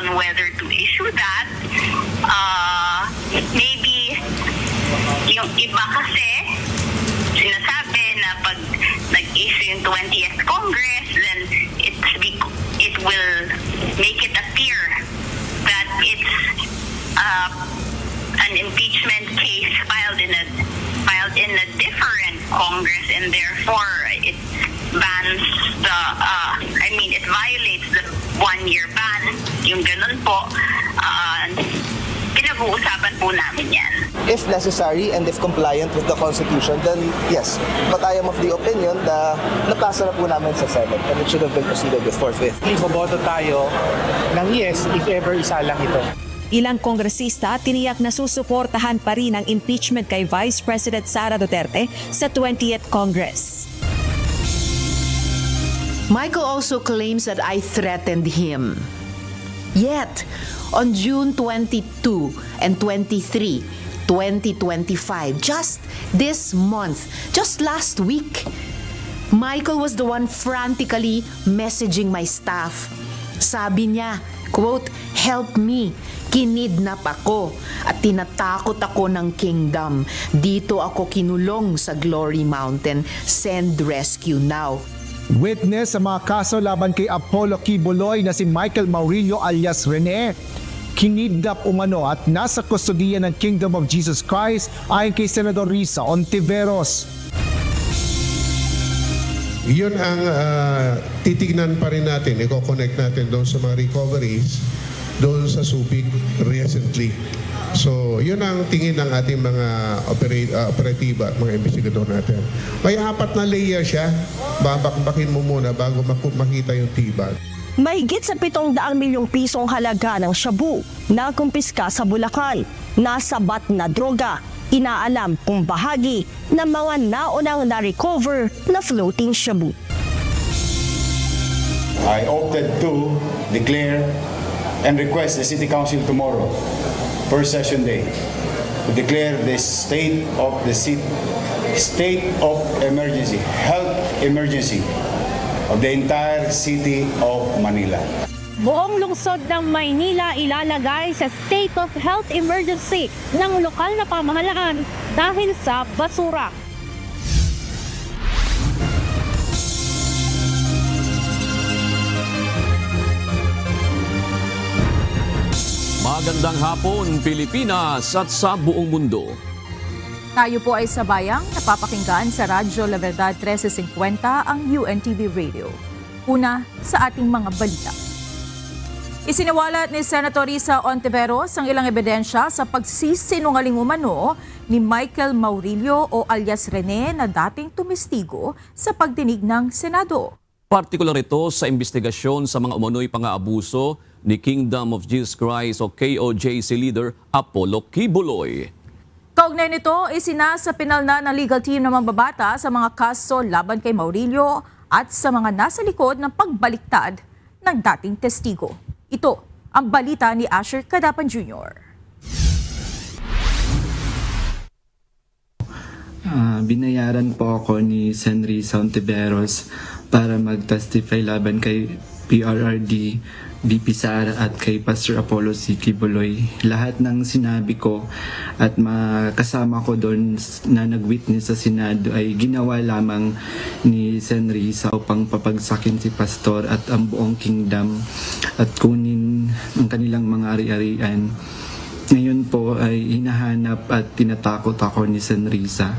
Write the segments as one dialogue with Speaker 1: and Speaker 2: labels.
Speaker 1: on whether to issue that. Maybe yung iba kasi sinasabi na pag nag-issue yung 20th Congress, then it will make it appear that it's an impeachment case filed in a different Congress, and therefore it bans it violates the 1-year ban. Yung ganun po, pinag-uusapan po namin yan.
Speaker 2: If necessary and if compliant with the Constitution, then yes. But I am of the opinion na napasa na po namin sa Senate and it should have been proceeded with forthwith.
Speaker 3: Iboboto tayo ng yes if ever isa lang ito.
Speaker 4: Ilang kongresista tiniyak na susuportahan pa rin ang impeachment kay Vice President Sara Duterte sa 20th Congress.
Speaker 5: Michael also claims that I threatened him. Yet, on June 22 and 23, 2025, just this month, just last week, Michael was the one frantically messaging my staff. Sabi niya, quote, "Help me, kinidnap ako at tinatakot ako ng kingdom. Dito ako kinulong sa Glory Mountain. Send rescue now."
Speaker 6: Witness sa mga kaso laban kay Apollo Quiboloy na si Michael Maurilio alias Rene, kinidnap umano at nasa kustodiya ng Kingdom of Jesus Christ ayon kay Senador Risa Hontiveros.
Speaker 7: Yun ang titignan pa rin natin, i-connect natin doon sa mga recoveries doon sa Subic recently. So, yun ang tingin ng ating mga operatiba at mga investigador natin. May 4 na layer siya. Babakbakin mo muna bago makita yung tibag.
Speaker 8: Mahigit sa 700 milyong pisong halaga ng shabu na kumpiska sa Bulacan. Nasabat na droga. Inaalam kung bahagi ng mga naunang na-recover na floating shabu.
Speaker 9: I opted to declare and request the City Council tomorrow, first session day, to declare the state of emergency, health emergency of the entire city of Manila.
Speaker 10: Buong lungsod ng Maynila ilalagay sa state of health emergency ng lokal na pamahalaan dahil sa basura.
Speaker 11: Magandang hapon, Pilipinas at sa buong mundo.
Speaker 12: Tayo po ay sabayang napapakinggan sa Radyo La Verdad 1350 ang UNTV Radio. Una sa ating mga balita. Isiniwalat ni Senator Risa Hontiveros ang ilang ebidensya sa pagsisinungaling umano ni Michael Maurilio o alias Rene na dating tumistigo sa pagdinig ng Senado.
Speaker 11: Partikular ito sa investigasyon sa mga umano'y pang-aabuso ni Kingdom of Jesus Christ o KOJC leader Apollo Quiboloy.
Speaker 12: Kaugnay nito, isinasapinal na ng legal team ng mambabata sa mga kaso laban kay Maurilio at sa mga nasa likod ng pagbaliktad ng dating testigo. Ito ang balita ni Asher Cadapan Jr.
Speaker 13: Binayaran po ako ni Sen. Risa Hontiveros para mag-testify laban kay PRRD, VP Sara at kay Pastor Apollo C. Quiboloy. Lahat ng sinabi ko at kasama ko doon na nag-witness sa Senado ay ginawa lamang ni Sen. Risa upang papagsakin si Pastor at ang buong kingdom at kunin ang kanilang mga ari-arian. Ngayon po ay hinahanap at tinatakot ako ni Sen. Risa.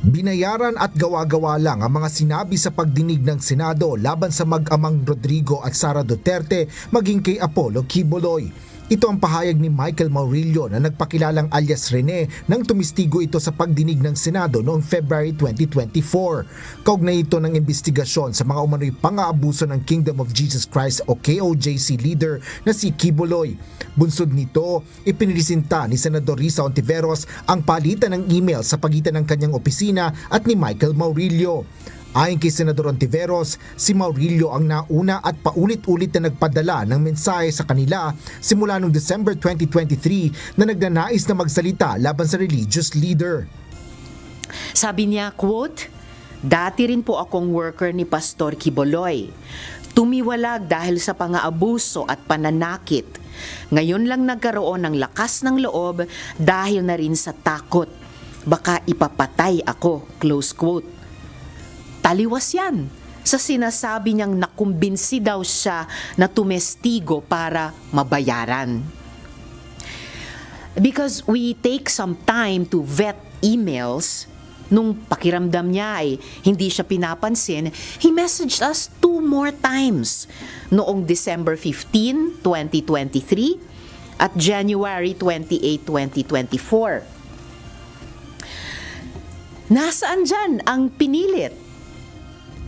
Speaker 6: Binayaran at gawa-gawa lang ang mga sinabi sa pagdinig ng Senado laban sa mag-amang Rodrigo at Sara Duterte maging kay Apollo Quiboloy. Ito ang pahayag ni Michael Maurilio na nagpakilalang alias Rene nang tumistigo ito sa pagdinig ng Senado noong February 2024. Kaugnay ito ng investigasyon sa mga umano'y pang-aabuso ng Kingdom of Jesus Christ o KOJC leader na si Quiboloy. Bunsod nito, ipiniresinta ni Senador Risa Hontiveros ang palitan ng email sa pagitan ng kanyang opisina at ni Michael Maurilio. Ayon kay Senador Hontiveros, si Maurilio ang nauna at paulit-ulit na nagpadala ng mensahe sa kanila simula noong December 2023 na nagnanais na magsalita laban sa religious leader.
Speaker 5: Sabi niya, quote, "Dati rin po akong worker ni Pastor Quiboloy. tumiwalag dahil sa pang-aabuso at pananakit. Ngayon lang nagkaroon ng lakas ng loob dahil na rin sa takot. Baka ipapatay ako, close quote. Taliwas yan sa sinasabi niyang nakumbinsi daw siya na tumestigo para mabayaran. Because we take some time to vet emails, nung pakiramdam niya ay hindi siya pinapansin, he messaged us 2 more times noong December 15, 2023 at January 28, 2024. Nasaan dyan ang pinilit?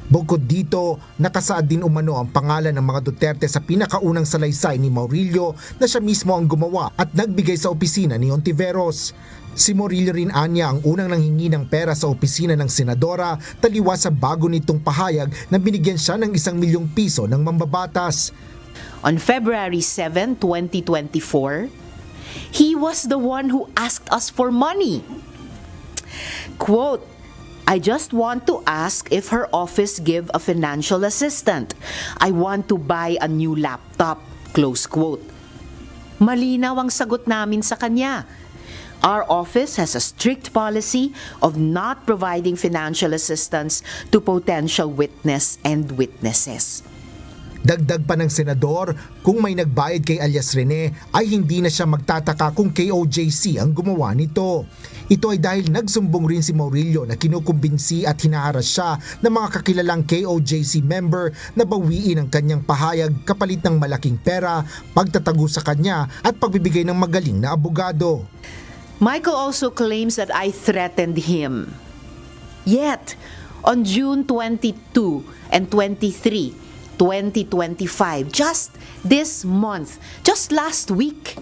Speaker 6: Bukod dito, nakasaad din umano ang pangalan ng mga Duterte sa pinakaunang salaysay ni Maurilio na siya mismo ang gumawa at nagbigay sa opisina ni Ontiveros. Si Maurilio rin anya ang unang nanghingi ng pera sa opisina ng senadora, taliwas sa bago nitong pahayag na binigyan siya ng 1 milyong piso ng mambabatas.
Speaker 5: On February 7, 2024, he was the one who asked us for money. Quote, I just want to ask if her office give a financial assistant. I want to buy a new laptop. Close quote. Malinaw ang sagot namin sa kanya. Our office has a strict policy of not providing financial assistance to potential witness and witnesses.
Speaker 6: Dagdag pa ng senador, kung may nagbayad kay alias Rene ay hindi na siya magtataka kung KOJC ang gumawa nito. Ito ay dahil nagsumbong rin si Maurilio na kinukumbinsi at hinaharas siya ng mga kakilalang KOJC member na bawiin ang kanyang pahayag kapalit ng malaking pera, pagtatago sa kanya at pagbibigay ng magaling na abogado.
Speaker 5: Michael also claims that I threatened him. Yet, on June 22 and 23, 2025, just this month, just last week,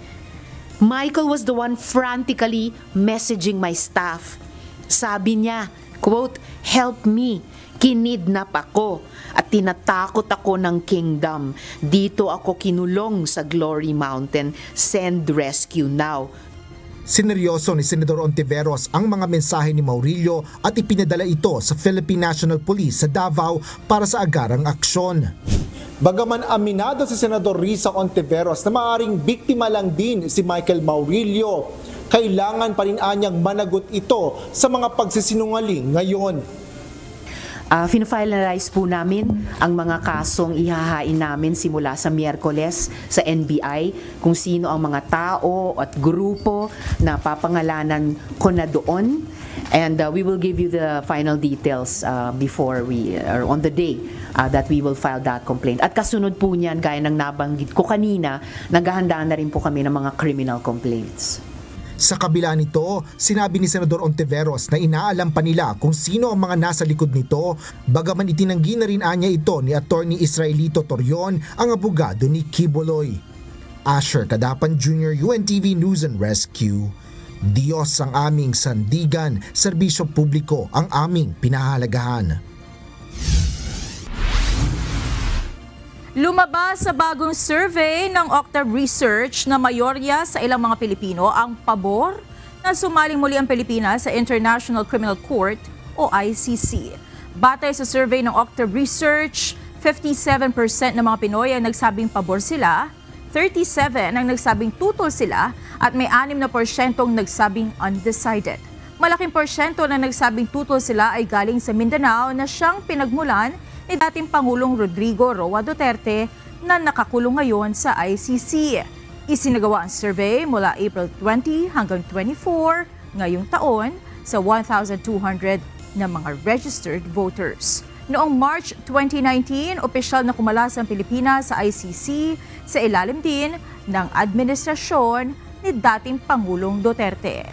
Speaker 5: Michael was the one frantically messaging my staff. Sabi niya, quote, help me, kinidnap ako at tinatakot ako ng kingdom. Dito ako kinulong sa Glory Mountain, send rescue now.
Speaker 6: Sineryoso ni Senador Ontiveros ang mga mensahe ni Maurilio at ipinadala ito sa Philippine National Police sa Davao para sa agarang aksyon.
Speaker 14: Bagaman aminado si Senador Risa Ontiveros na maaaring biktima lang din si Michael Maurilio, kailangan pa rin anyang managot ito sa mga pagsisinungaling ngayon.
Speaker 5: Finalize po namin ang mga kasong ihahain namin simula sa Miyerkules sa NBI, kung sino ang mga tao at grupo na papangalanan ko na doon. And we will give you the final details before we, or on the day that we will file that complaint. At kasunod po niyan, gaya ng nabanggit ko kanina, naghahanda na rin po kami ng mga criminal complaints.
Speaker 6: Sa kabila nito, sinabi ni Senador Ontiveros na inaalam pa nila kung sino ang mga nasa likod nito, bagaman itinanggi na rin anya ito ni Attorney Israelito Torion, ang abogado ni Quiboloy. Asher Cadapan Jr., UNTV News and Rescue. Diyos ang aming sandigan, serbisyo publiko ang aming pinahalagahan.
Speaker 12: Lumabas sa bagong survey ng Octave Research na mayorya sa ilang mga Pilipino ang pabor na sumaling muli ang Pilipinas sa International Criminal Court o ICC. Batay sa survey ng Octave Research, 57% ng mga Pinoy ang nagsabing pabor sila, 37% ang nagsabing tutol sila at may 6% nagsabing undecided. Malaking porsyento na nagsabing tutol sila ay galing sa Mindanao na siyang pinagmulan ni dating Pangulong Rodrigo Roa Duterte na nakakulong ngayon sa ICC. Isinagawa ang survey mula April 20 hanggang 24 ngayong taon sa 1,200 na mga registered voters. Noong March 2019, opisyal na kumalas ang Pilipinas sa ICC sa ilalim din ng administrasyon ni dating Pangulong Duterte.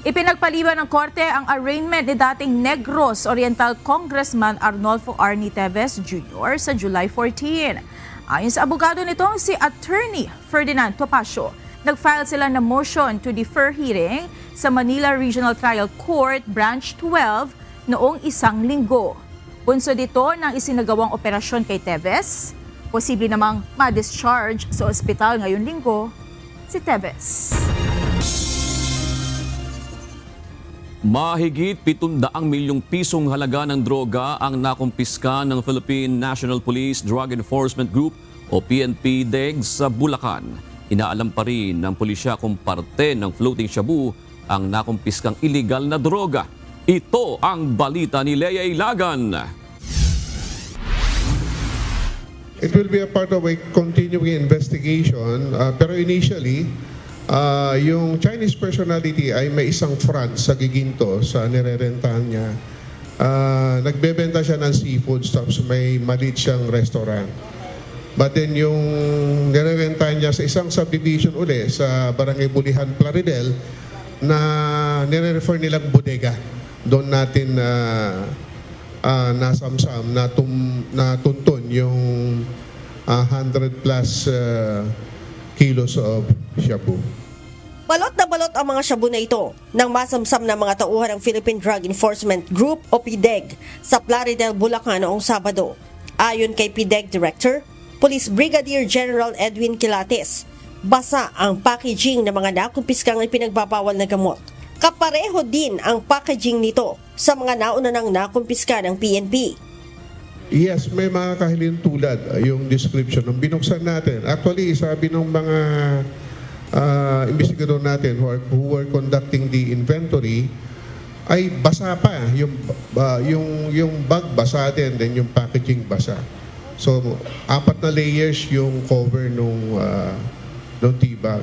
Speaker 12: Ipinagpaliban ng korte ang arraignment ni dating Negros Oriental Congressman Arnolfo Arnie Teves Jr. sa July 14. Ayon sa abogado nitong si Attorney Ferdinand Topacio, nag-file sila ng motion to defer hearing sa Manila Regional Trial Court Branch 12 noong 1 linggo. Bunso dito ng isinagawang operasyon kay Teves, posible namang ma-discharge sa ospital ngayong linggo si Teves.
Speaker 11: Mahigit 700 milyong pisong halaga ng droga ang nakumpiska ng Philippine National Police Drug Enforcement Group o PNP-DEG sa Bulacan. Inaalam pa rin ng pulisya kung parte ng floating shabu ang nakumpiskang illegal na droga. Ito ang balita ni Lea Ilagan.
Speaker 7: It will be a part of a continuing investigation, pero initially, yung Chinese personality ay may isang front sa Giginto sa nirerentahan niya. Nagbebenta siya ng seafood tapos may maliit siyang restaurant. But then yung nirerentahan niya sa isang subdivision uli sa Barangay Bulihan, Plaridel na nire-refer nilang bodega. Doon natin nasamsam na tuntun yung 100 plus kilos of shabu.
Speaker 8: Balot na balot ang mga shabu na ito nang masamsam ng mga tauhan ng Philippine Drug Enforcement Group o PDEG sa Plaridel, Bulacan noong Sabado. Ayon kay PDEG Director, Police Brigadier General Edwin Quilates, basa ang packaging ng mga nakumpiskang ipinagbabawal na gamot. Kapareho din ang packaging nito sa mga nauna ng nakumpiska ng PNP.
Speaker 7: Yes, may mga kahilintulad yung description ng binuksan natin. Actually, sabi ng mga investigador natin who were conducting the inventory, ay basa pa. Yung bag basa din, then yung packaging basa. So, 4 na layers yung cover nung tea bag.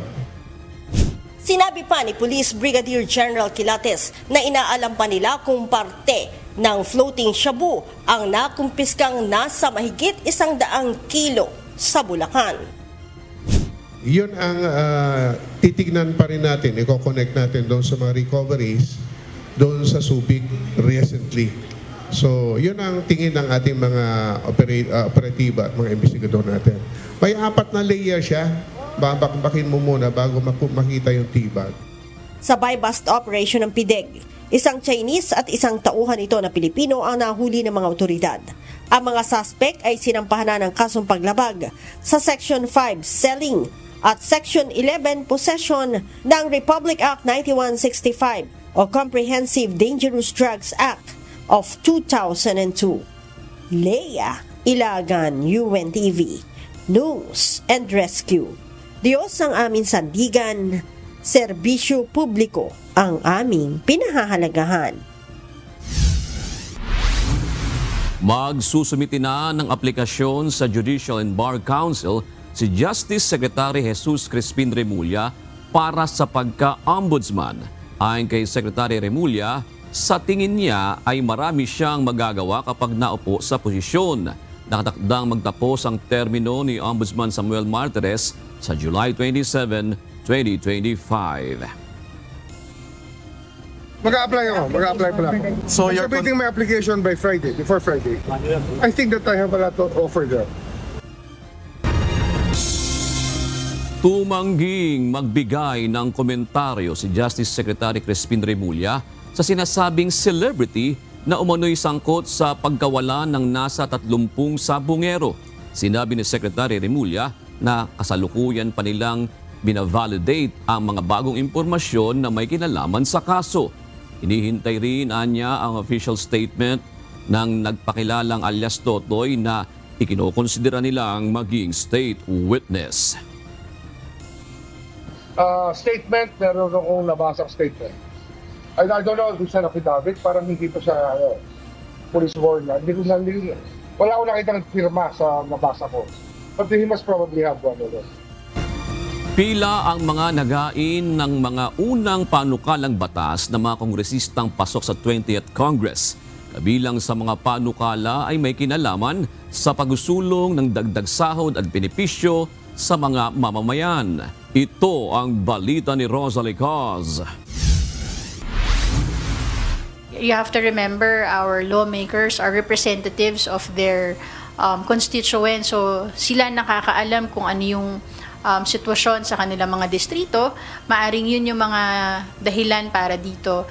Speaker 8: Sinabi pa ni Police Brigadier General Quilates na inaalam pa nila kung parte ng floating shabu ang nakumpiskang nasa mahigit 100 kilo sa Bulacan.
Speaker 7: Yun ang titignan pa rin natin, i-connect natin doon sa mga recoveries doon sa Subic recently. So, yun ang tingin ng ating mga operatiba at mga investigador natin. May 4 na layer siya. Babakbakin mo muna bago makita yung tibag.
Speaker 8: Sa buy-bust operation ng PDEG, isang Chinese at isang tauhan ito na Pilipino ang nahuli ng mga otoridad. Ang mga suspect ay sinampahan ng kasong paglabag sa Section 5 Selling at Section 11 Possession ng Republic Act 9165 o Comprehensive Dangerous Drugs Act of 2002. Lea Ilagan, UNTV, News and Rescue. Diyos ang aming sandigan, serbisyo publiko ang aming pinahahalagahan.
Speaker 11: Magsusumiti na ng aplikasyon sa Judicial and Bar Council si Justice Secretary Jesus Crispin Remulla para sa pagka-ombudsman. Ayon kay Secretary Remulla, sa tingin niya ay marami siyang magagawa kapag naupo sa posisyon. Nakatakdang magtapos ang termino ni Ombudsman Samuel Martires sa July 27, 2025.
Speaker 15: Mag-a-apply pa lang. So you're submitting my application by Friday, before Friday. I think that I have a lot to offer there.
Speaker 11: Tumangging magbigay ng komentaryo si Justice Secretary Crispin Remulla sa sinasabing celebrity na umano'y sangkot sa pagkawala ng nasa 30 sabungero. Sinabi ni Secretary Remulla na kasalukuyan pa nilang binavalidate ang mga bagong impormasyon na may kinalaman sa kaso. Hinihintay rin niya ang official statement ng nagpakilalang alias Totoy na ikinokonsidera nilang maging state witness.
Speaker 15: Statement, meron akong nabasang statement. I don't know if it's an affidavit, parang hindi pa siya police warrant. Wala akong nakita ng firma sa nabasa ko. But he must probably have one of those.
Speaker 11: Pila ang mga nagain ng mga unang panukalang batas ng mga kongresistang pasok sa 20th Congress. Kabilang sa mga panukala ay may kinalaman sa pagsusulong ng dagdag sahod at benepisyo sa mga mamamayan. Ito ang balita ni Rosalie Caz.
Speaker 16: You have to remember our lawmakers are representatives of their constituents. So sila nakakaalam kung ano yung sitwasyon sa kanilang mga distrito. Maaring yun yung mga dahilan para dito.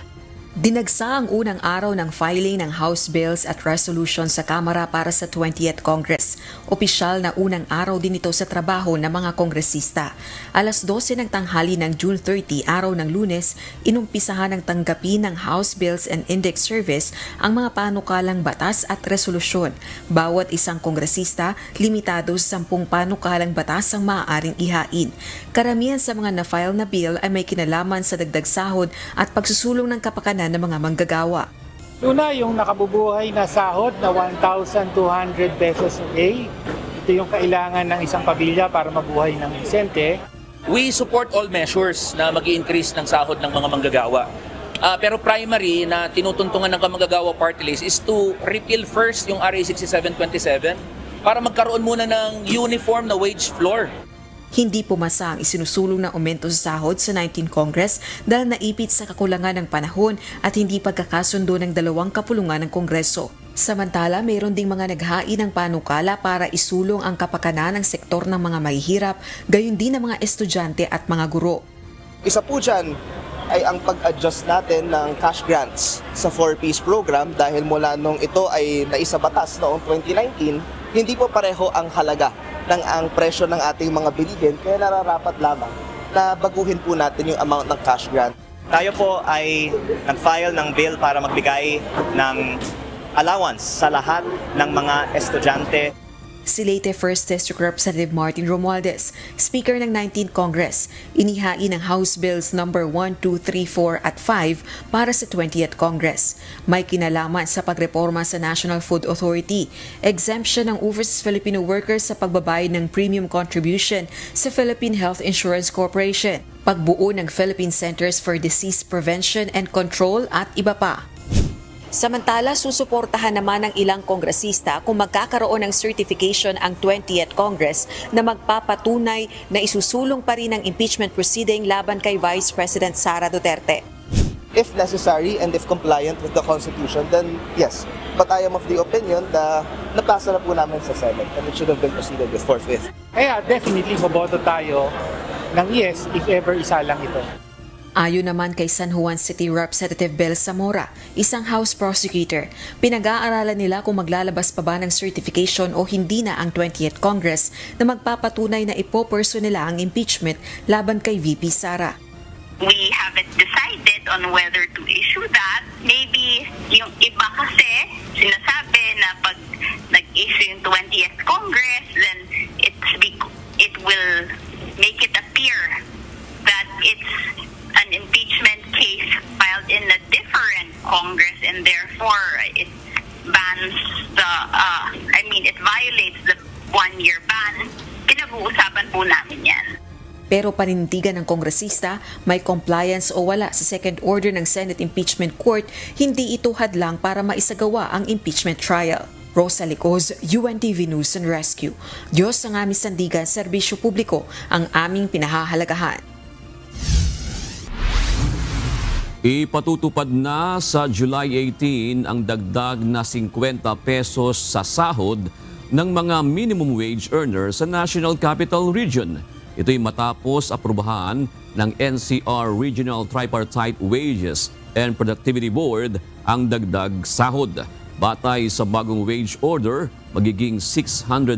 Speaker 4: Dinagsa ang unang araw ng filing ng House Bills at Resolutions sa Kamara para sa 20th Congress. Opisyal na unang araw din ito sa trabaho ng mga kongresista. Alas 12 ng tanghali ng June 30, araw ng Lunes, inumpisahan ng tanggapin ng House Bills and Index Service ang mga panukalang batas at resolusyon. Bawat isang kongresista, limitado sa 10 panukalang batas ang maaaring ihain. Karamihan sa mga na-file na bill ay may kinalaman sa dagdag sahod at pagsusulong ng kapakanan ng mga manggagawa.
Speaker 3: Una, yung nakabubuhay na sahod na 1,200 pesos a day. Ito yung kailangan ng isang pamilya para mabuhay ng disente.
Speaker 17: We support all measures na mag-i-increase ng sahod ng mga manggagawa. Pero primary na tinutuntungan ng manggagawa party list is to repeal first yung RA 6727 para magkaroon muna ng uniform na wage floor.
Speaker 4: Hindi pumasa ang isinusulong na aumento sa sahod sa 19 Congress dahil naipit sa kakulangan ng panahon at hindi pagkakasundo ng dalawang kapulungan ng Kongreso. Samantala, mayroon ding mga naghain ng panukala para isulong ang kapakanan ng sektor ng mga mahihirap, gayon din ng mga estudyante at mga guro.
Speaker 2: Isa po dyan ay ang pag-adjust natin ng cash grants sa 4-piece program dahil mula nung ito ay naisabatas noong 2019, hindi po pareho ang halaga ng ang presyo ng ating mga bilihin, kaya nararapat lamang na baguhin po natin yung amount ng cash grant.
Speaker 18: Tayo po ay nag-file ng bill para magbigay ng allowance sa lahat ng mga estudyante.
Speaker 4: Si Leyte 1st District Representative Martin Romualdez, Speaker ng 19th Congress, inihain ang House Bills No. 1, 2, 3, 4 at 5 para sa 20th Congress. May kinalaman sa pagreporma sa National Food Authority, exemption ng overseas Filipino workers sa pagbabayad ng premium contribution sa Philippine Health Insurance Corporation, pagbuo ng Philippine Centers for Disease Prevention and Control at iba pa. Samantala, susuportahan naman ng ilang kongresista kung magkakaroon ng certification ang 20th Congress na magpapatunay na isusulong pa rin ang impeachment proceeding laban kay Vice President Sara Duterte.
Speaker 2: If necessary and if compliant with the Constitution, then yes. But I am of the opinion na napasa na po namin sa Senate and it should have been proceeded with forthwith.
Speaker 3: Kaya definitely maboto tayo ng yes if ever isa lang ito.
Speaker 4: Ayon naman kay San Juan City Representative Bel Zamora, isang House prosecutor, pinag-aaralan nila kung maglalabas pa ba ng certification o hindi na ang 20th Congress na magpapatunay na ipoperso nila ang impeachment laban kay VP Sara.
Speaker 1: We haven't decided on whether to issue that. Maybe yung iba kasi sinasabi na pag nag-issue yung 20th Congress, then it will make it appear that it's an impeachment case filed in a different Congress and therefore it bans it violates the 1-year ban. Pinag-uusapan po namin yan.
Speaker 4: Pero panindigan ng kongresista, may compliance o wala sa second order ng Senate Impeachment Court, hindi ito hadlang para maisagawa ang impeachment trial. Rosa Licoz, UNTV News and Rescue. Diyos ang aming sandigan, serbisyo publiko ang aming pinahahalagahan.
Speaker 11: Ipatutupad na sa July 18 ang dagdag na 50 pesos sa sahod ng mga minimum wage earners sa National Capital Region. Ito'y matapos aprubahan ng NCR Regional Tripartite Wages and Productivity Board ang dagdag sahod. Batay sa bagong wage order, magiging 695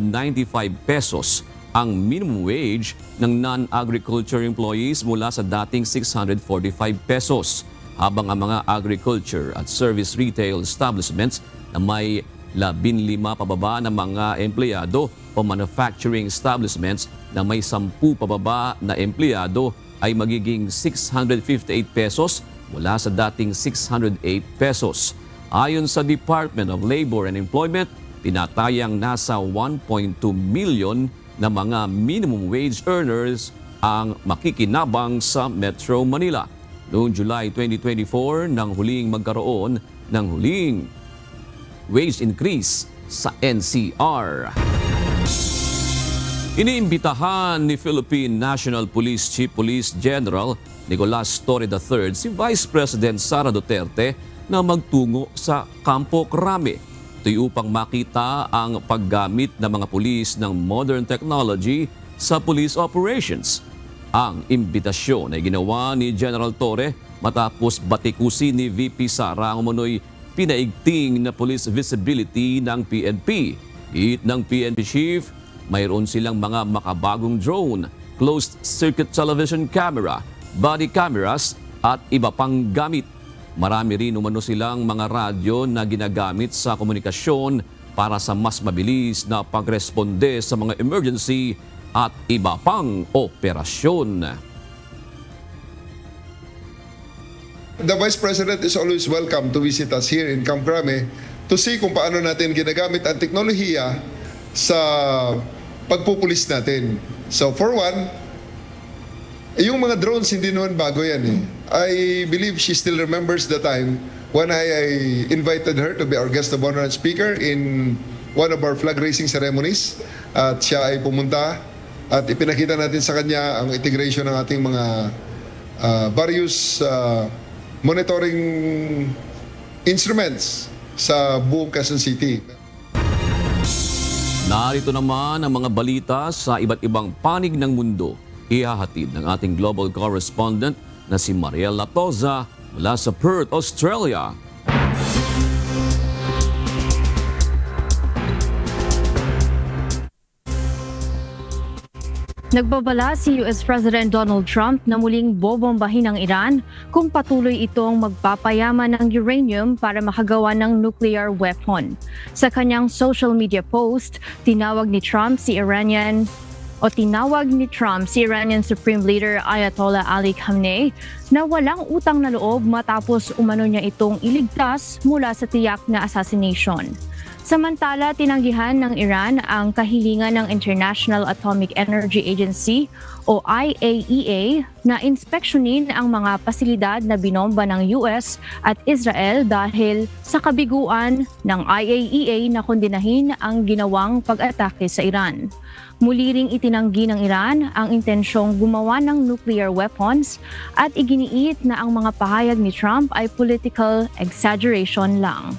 Speaker 11: pesos ang minimum wage ng non-agriculture employees mula sa dating 645 pesos, habang ang mga agriculture at service retail establishments na may 15 pababa na mga empleyado o manufacturing establishments na may 10 pababa na empleyado ay magiging 658 pesos mula sa dating 608 pesos. Ayon sa Department of Labor and Employment, tinatayang nasa 1.2 million na mga minimum wage earners ang makikinabang sa Metro Manila. Noong July 2024, nang huling magkaroon ng huling wage increase sa NCR. Iniimbitahan ni Philippine National Police Chief Police General Nicolas Torre III si Vice President Sara Duterte na magtungo sa Campo Crame. Ito'y upang makita ang paggamit ng mga pulis ng modern technology sa police operations. Ang imbitasyon ay ginawa ni General Torre matapos batikusin ni VP Sara ang umano'y pinaigting na police visibility ng PNP. Giit ng PNP chief, mayroon silang mga makabagong drone, closed-circuit television camera, body cameras at iba pang gamit. Marami rin umano silang mga radyo na ginagamit sa komunikasyon para sa mas mabilis na pagresponde sa mga emergency at iba pang operasyon.
Speaker 19: The Vice President is always welcome to visit us here in Camp Crame to see kung paano natin ginagamit ang teknolohiya sa pagpupulis natin. So for one, yung mga drones hindi naman bago yan eh. I believe she still remembers the time when I invited her to be our guest of honor and speaker in one of our flag raising ceremonies. At siya ay pumunta at ipinakita natin sa kanya ang integration ng ating mga various monitoring instruments sa buong Quezon City.
Speaker 11: Narito naman ang mga balita sa iba't ibang panig ng mundo. Ihahatid ng ating global correspondent na si Mariel Latoza mula sa Perth, Australia.
Speaker 20: Nagbabala si US President Donald Trump na muling bobombahin ang Iran kung patuloy itong magpapayaman ng uranium para makagawa ng nuclear weapon. Sa kanyang social media post, tinawag ni Trump si Iranian Supreme Leader Ayatollah Ali Khamenei na walang utang na loob matapos umano niya itong iligtas mula sa tiyak na assassination. Samantala, tinanggihan ng Iran ang kahilingan ng International Atomic Energy Agency o IAEA na inspeksyonin ang mga pasilidad na binomba ng US at Israel dahil sa kabiguan ng IAEA na kondinahin ang ginawang pag-atake sa Iran. Muli ring itinanggi ng Iran ang intensyong gumawa ng nuclear weapons at iginiit na ang mga pahayag ni Trump ay political exaggeration lang.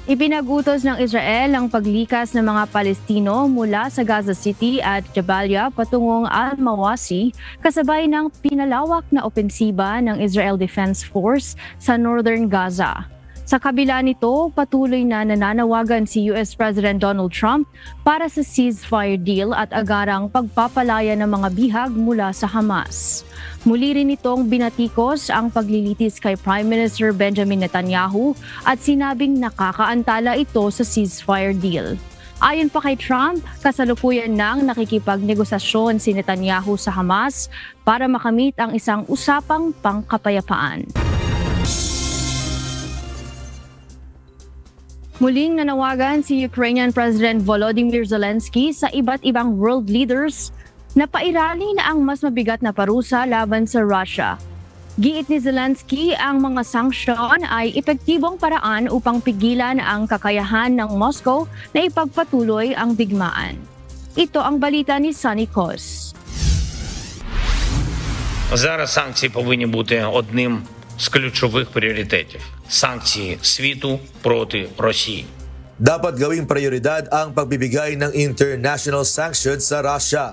Speaker 20: Ipinagutos ng Israel ang paglikas ng mga Palestino mula sa Gaza City at Jabalia patungong Al-Mawasi kasabay ng pinalawak na opensiba ng Israel Defense Force sa Northern Gaza. Sa kabila nito, patuloy na nananawagan si US President Donald Trump para sa ceasefire deal at agarang pagpapalaya ng mga bihag mula sa Hamas. Muli rin itong binatikos ang paglilitis kay Prime Minister Benjamin Netanyahu at sinabing nakakaantala ito sa ceasefire deal. Ayon pa kay Trump, kasalukuyan nang nakikipagnegosasyon si Netanyahu sa Hamas para makamit ang isang usapang pangkapayapaan. Muling nanawagan si Ukrainian President Volodymyr Zelensky sa iba't ibang world leaders na pairali na ang mas mabigat na parusa laban sa Russia. Giit ni Zelensky, ang mga sanksyon ay epektibong paraan upang pigilan ang kakayahan ng Moscow na ipagpatuloy ang digmaan. Ito ang balita ni Sunny Cos.
Speaker 21: Зараз санкції повинні бути одним з ключових пріоритетів. Санкції світу проти Росії.
Speaker 22: Dapat gawing prioridad ang pagbibigay ng international sanctions sa Russia.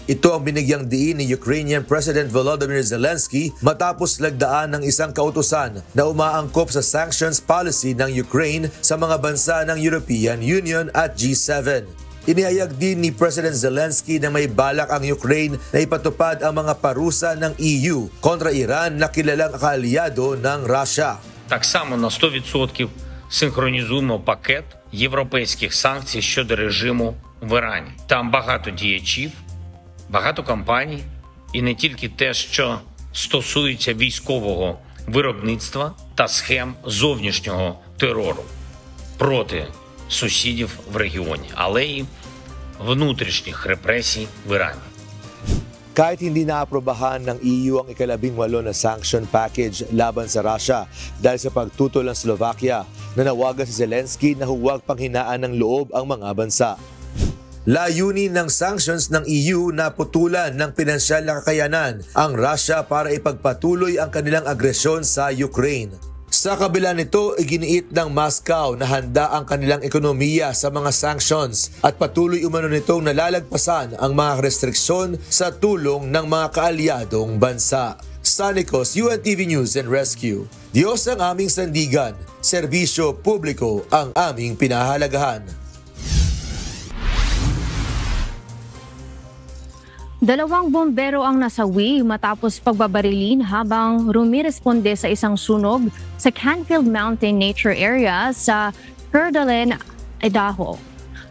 Speaker 22: Ito ang binigyang diin ni Ukrainian President Volodymyr Zelensky matapos lagdaan ng isang kautusan na umaangkop sa sanctions policy ng Ukraine sa mga bansa ng European Union at G7. Inihayag din ni President Zelensky na may balak ang Ukraine na ipatupad ang mga parusa ng EU kontra Iran na kilalang kaalyado ng Russia.
Speaker 21: Так само на 100% синхронізуємо пакет європейських санкцій щодо режиму в Ірані. Там багато діячів, багато компаній і не тільки те, що стосується військового виробництва та схем зовнішнього терору проти сусідів в регіоні, але й внутрішніх репресій в Ірані.
Speaker 22: Kahit hindi naaprobahan ng EU ang ika-18 na sanction package laban sa Russia dahil sa pagtutol ng Slovakia, nanawagan si Zelensky na huwag panghinaan ng loob ang mga bansa. Layunin ng sanctions ng EU na putulan ng pinansyal na kakayanan ang Russia para ipagpatuloy ang kanilang agresyon sa Ukraine. Sa kabila nito, iginiit ng Moscow na handa ang kanilang ekonomiya sa mga sanctions at patuloy umano nitong nalalagpasan ang mga restriksyon sa tulong ng mga kaalyadong bansa. Sanicos, UNTV News and Rescue. Diyos ang aming sandigan, serbisyo publiko ang aming pinahalagahan.
Speaker 20: 2 bombero ang nasawi matapos pagbabarilin habang rumiresponde sa isang sunog sa Canfield Mountain Nature Area sa Coeur d'Alene, Idaho.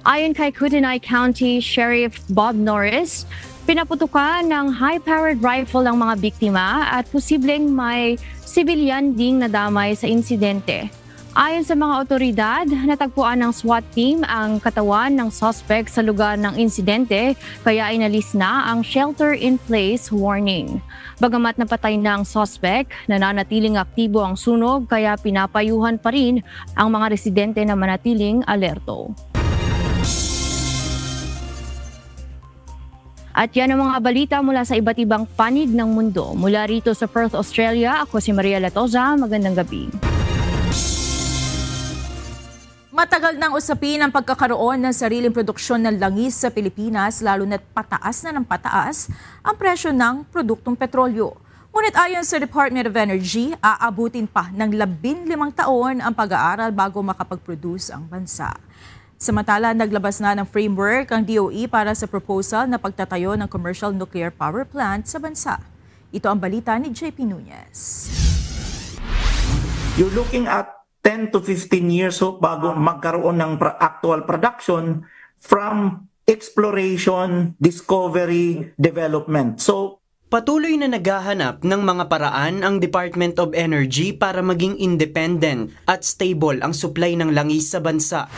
Speaker 20: Ayon kay Kootenai County Sheriff Bob Norris, pinaputukan ng high-powered rifle ang mga biktima at posibleng may sibilyan ding nadamay sa insidente. Ayon sa mga otoridad, natagpuan ng SWAT team ang katawan ng suspect sa lugar ng insidente kaya inalis na ang shelter-in-place warning. Bagamat napatay na ang suspect, nananatiling aktibo ang sunog kaya pinapayuhan pa rin ang mga residente na manatiling alerto. At yan ang mga balita mula sa iba't ibang panig ng mundo. Mula rito sa Perth, Australia, ako si Maria Latoza. Magandang gabi.
Speaker 12: Matagal nang usapin ang pagkakaroon ng sariling produksyon ng langis sa Pilipinas, lalo na't pataas na ng pataas ang presyo ng produktong petrolyo. Ngunit ayon sa Department of Energy, aabutin pa ng 15 taon ang pag-aaral bago makapag-produce ang bansa. Samantala, naglabas na ng framework ang DOE para sa proposal na pagtatayo ng commercial nuclear power plant sa bansa. Ito ang balita ni JP Nunez.
Speaker 9: You're looking at 10 to 15 years bago magkaroon ng actual production from exploration, discovery, development. So,
Speaker 10: patuloy na naghahanap ng mga paraan ang Department of Energy para maging independent at stable ang supply ng langis sa bansa.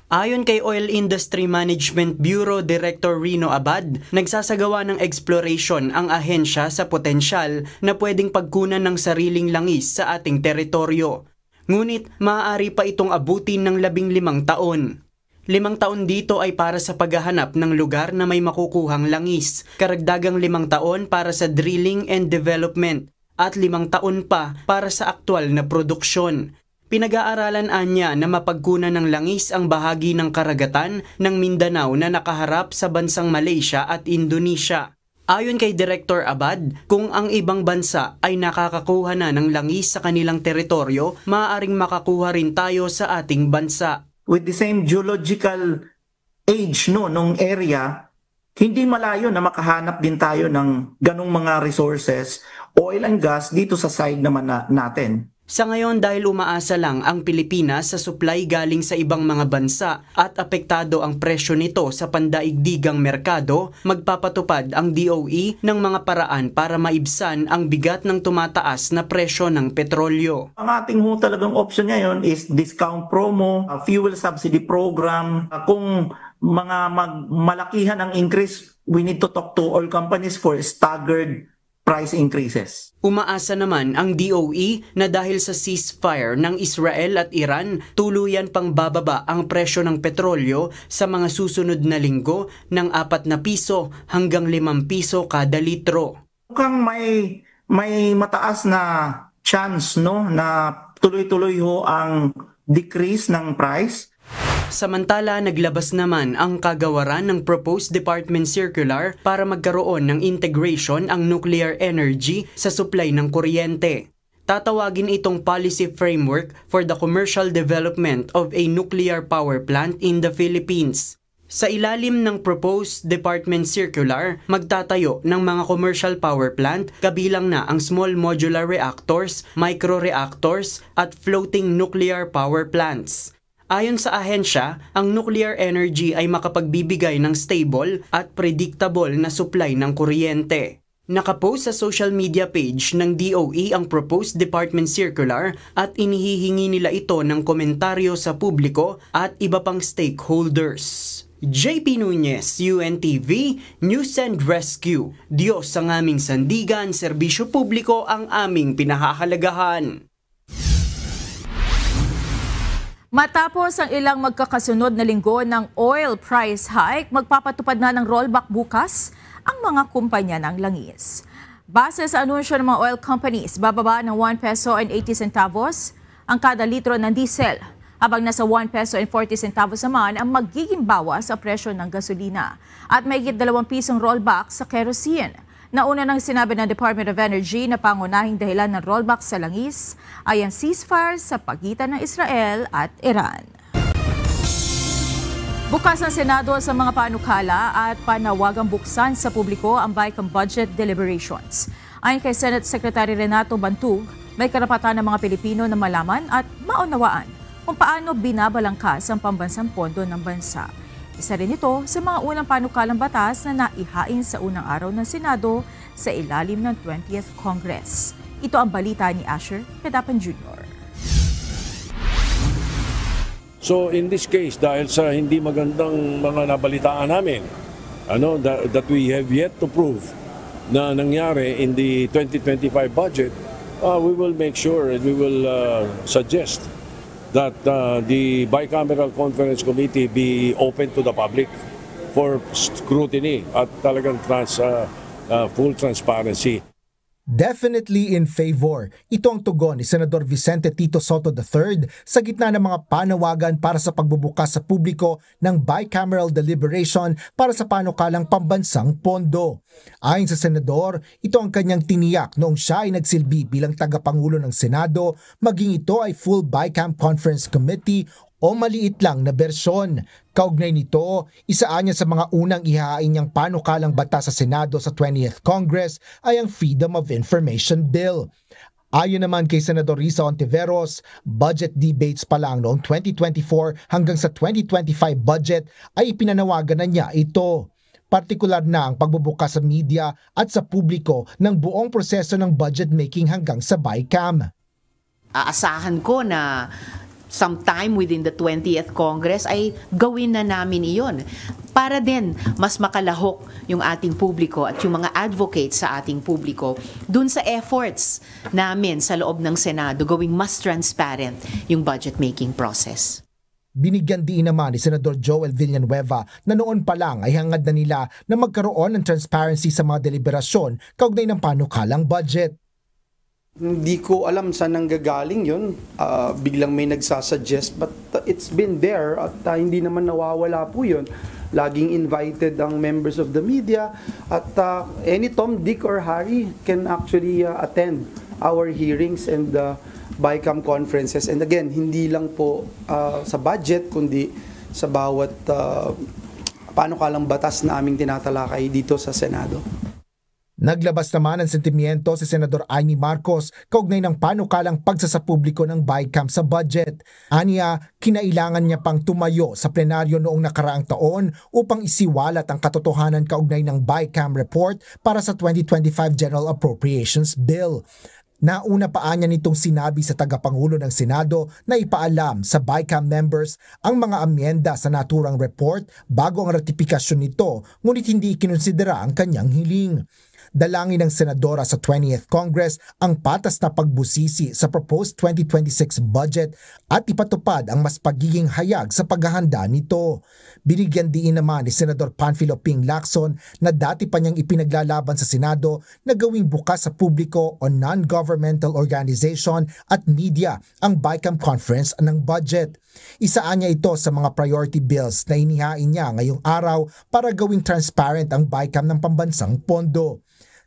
Speaker 10: Ayon kay Oil Industry Management Bureau Director Rino Abad, nagsasagawa ng exploration ang ahensya sa potensyal na pwedeng pagkunan ng sariling langis sa ating teritoryo. Ngunit maaari pa itong abutin ng 15 taon. 5 taon dito ay para sa paghahanap ng lugar na may makukuhang langis, karagdagang 5 taon para sa drilling and development, at 5 taon pa para sa aktual na produksyon. Pinag-aaralan anya na mapagkunan ng langis ang bahagi ng karagatan ng Mindanao na nakaharap sa bansang Malaysia at Indonesia. Ayon kay Director Abad, kung ang ibang bansa ay nakakakuha na ng langis sa kanilang teritoryo, maaaring makakuha rin tayo sa ating bansa.
Speaker 9: With the same geological age nung area, hindi malayo na makahanap din tayo ng ganong mga resources, oil and gas dito sa side naman natin.
Speaker 10: Sa ngayon, dahil umaasa lang ang Pilipinas sa supply galing sa ibang mga bansa at apektado ang presyo nito sa pandaigdigang merkado, magpapatupad ang DOE ng mga paraan para maibsan ang bigat ng tumataas na presyo ng petrolyo.
Speaker 9: Ang ating talagang option ngayon is discount promo, fuel subsidy program. Kung malakihan ang increase, we need to talk to oil companies for staggered price increases.
Speaker 10: Umaasa naman ang DOE na dahil sa ceasefire ng Israel at Iran, tuluyan pang bababa ang presyo ng petrolyo sa mga susunod na linggo ng 4 piso hanggang 5 piso kada litro.
Speaker 9: Mukhang may mataas na chance na tuloy-tuloy ang decrease ng price.
Speaker 10: Samantala, naglabas naman ang kagawaran ng proposed Department Circular para magkaroon ng integration ang nuclear energy sa supply ng kuryente. Tatawagin itong Policy Framework for the Commercial Development of a Nuclear Power Plant in the Philippines. Sa ilalim ng proposed Department Circular, magtatayo ng mga commercial power plant kabilang na ang small modular reactors, microreactors at floating nuclear power plants. Ayon sa ahensya, ang nuclear energy ay makapagbibigay ng stable at predictable na supply ng kuryente. Nakapost sa social media page ng DOE ang proposed Department Circular at inihihingi nila ito ng komentaryo sa publiko at iba pang stakeholders. JP Nunez, UNTV, News and Rescue. Diyos ang aming sandigan, serbisyo publiko ang aming pinahahalagahan.
Speaker 12: Matapos ang ilang magkakasunod na linggo ng oil price hike, magpapatupad na ng rollback bukas ang mga kumpanya ng langis. Base sa anunsyo ng mga oil companies, bababa ng 1 peso and 80 centavos ang kada litro ng diesel, habang nasa 1 peso and 40 centavos naman ang magiging bawas sa presyo ng gasolina at mahigit 2 pisong rollback sa kerosene. Nauna nang sinabi ng Department of Energy na pangunahing dahilan ng rollback sa langis ay ang ceasefire sa pagitan ng Israel at Iran. Bukas ang Senado sa mga panukala at panawagang buksan sa publiko ang BICAM budget deliberations. Ayon kay Senate Secretary Renato Bantug, may karapatan ng mga Pilipino na malaman at maunawaan kung paano binabalangkas ang pambansang pondo ng bansa. Isa rin ito sa mga unang panukalang batas na naihain sa unang araw ng Senado sa ilalim ng 20th Congress. Ito ang balita ni Asher Kadapan Jr.
Speaker 13: So in this case, dahil sa hindi magandang mga nabalitaan namin, that we have yet to prove na nangyari in the 2025 budget, we will make sure and we will suggest that the Bicameral Conference Committee be open to the public for scrutiny at talagang full transparency.
Speaker 6: Definitely in favor. Ito ang tugon ni Senador Vicente Tito Soto III sa gitna ng mga panawagan para sa pagbubukas sa publiko ng bicameral deliberation para sa panukalang pambansang pondo. Ayon sa Senador, ito ang kanyang tiniyak noong siya ay nagsilbi bilang tagapangulo ng Senado, maging ito ay full Bicam Conference Committee o maliit lang na bersyon. Kaugnay nito, isaan niya sa mga unang ihahain niyang panukalang batas sa Senado sa 20th Congress ay ang Freedom of Information Bill. Ayon naman kay Senador Risa Ontiveros, budget debates pa lang noong 2024 hanggang sa 2025 budget ay ipinanawagan na niya ito. Partikular na ang pagbubukas sa media at sa publiko ng buong proseso ng budget making hanggang sa BICAM.
Speaker 5: Aasahan ko na sometime within the 20th Congress ay gawin na namin iyon para din mas makalahok yung ating publiko at yung mga advocates sa ating publiko dun sa efforts namin sa loob ng Senado gawing mas transparent yung budget making process.
Speaker 6: Binigyan din naman ni Senador Joel Villanueva na noon pa lang ay hangad na nila na magkaroon ng transparency sa mga deliberasyon kaugnay ng panukalang budget.
Speaker 14: Hindi ko alam saan nanggagaling yun. Biglang may nagsasuggest but it's been there at hindi naman nawawala po yun. Laging invited ang members of the media at any Tom, Dick or Harry can actually attend our hearings and BICAM conferences. And again, hindi lang po sa budget kundi sa bawat panukalang batas na aming tinatalakay dito sa Senado.
Speaker 6: Naglabas naman ng sentimiento si Senador Amy Marcos kaugnay ng panukalang pagsasapubliko ng BICAM sa budget. Aniya, kinailangan niya pang tumayo sa plenaryo noong nakaraang taon upang isiwalat ang katotohanan kaugnay ng BICAM report para sa 2025 General Appropriations Bill. Nauna pa niya nitong sinabi sa tagapangulo ng Senado na ipaalam sa BICAM members ang mga amyenda sa naturang report bago ang ratifikasyon nito, ngunit hindi ikinonsidera ang kanyang hiling. Dalangin ng senadora sa 20th Congress ang patas na pagbusisi sa proposed 2026 budget at ipatupad ang mas pagiging hayag sa paghahanda nito. Binigyan din naman ni Senador Panfilo Ping Lacson na dati pa niyang ipinaglalaban sa Senado na gawing bukas sa publiko o non-governmental organization at media ang BICAM conference ng budget. Isaan niya ito sa mga priority bills na inihain niya ngayong araw para gawing transparent ang BICAM ng pambansang pondo.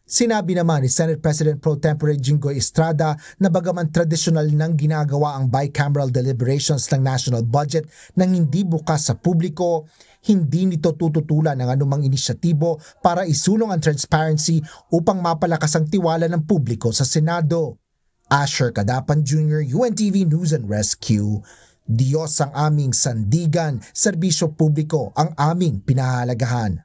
Speaker 6: Sinabi naman ni Senate President Pro Tempore Jinggoy Estrada na bagaman tradisyonal nang ginagawa ang bicameral deliberations ng national budget nang hindi bukas sa publiko, hindi nito tututulan ng anumang inisyatibo para isulong ang transparency upang mapalakas ang tiwala ng publiko sa Senado. Asher Kadapan Jr., UNTV News and Rescue. Diyos ang aming sandigan, serbisyo publiko ang aming pinahalagahan.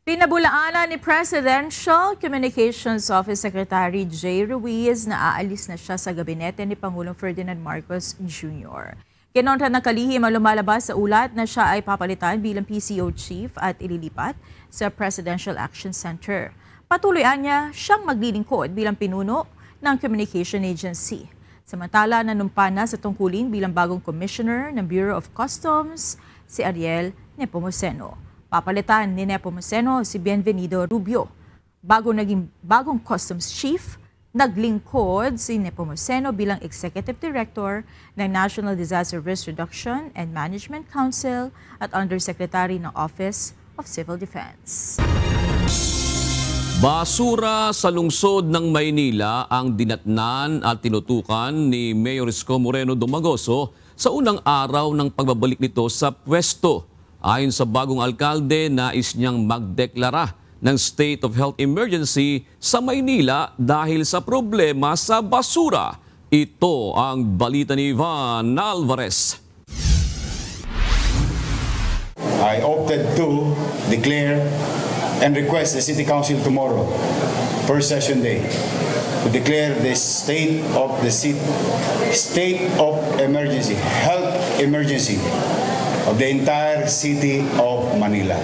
Speaker 12: Pinabulaanan ni Presidential Communications Office Secretary Jay Ruiz na aalis na siya sa gabinete ni Pangulong Ferdinand Marcos Jr. Kinontra ng kalihim ang lumalabas sa ulat na siya ay papalitan bilang PCO Chief at ililipat sa Presidential Action Center. Patuloy niya siyang maglilingkod bilang pinuno ng Communication Agency. Samantala, nanumpa na sa tungkulin bilang bagong Commissioner ng Bureau of Customs si Ariel Nepomuceno. Papalitan ni Nepomuceno si Bienvenido Rubio, bagong Customs Chief Naglingkod si Nepomuceno bilang Executive Director ng National Disaster Risk Reduction and Management Council at Undersecretary ng Office of Civil Defense.
Speaker 11: Basura sa lungsod ng Maynila ang dinatnan at tinutukan ni Mayor Isko Moreno Dumagoso sa unang araw ng pagbabalik nito sa pwesto. Ayon sa bagong alkalde, nais niyang magdeklara ng state of health emergency sa Maynila dahil sa problema sa basura. Ito ang balita ni Ivan Alvarez.
Speaker 7: I opted to declare and request the City Council tomorrow, first session day, to declare the state of emergency, health emergency of the entire city of Manila.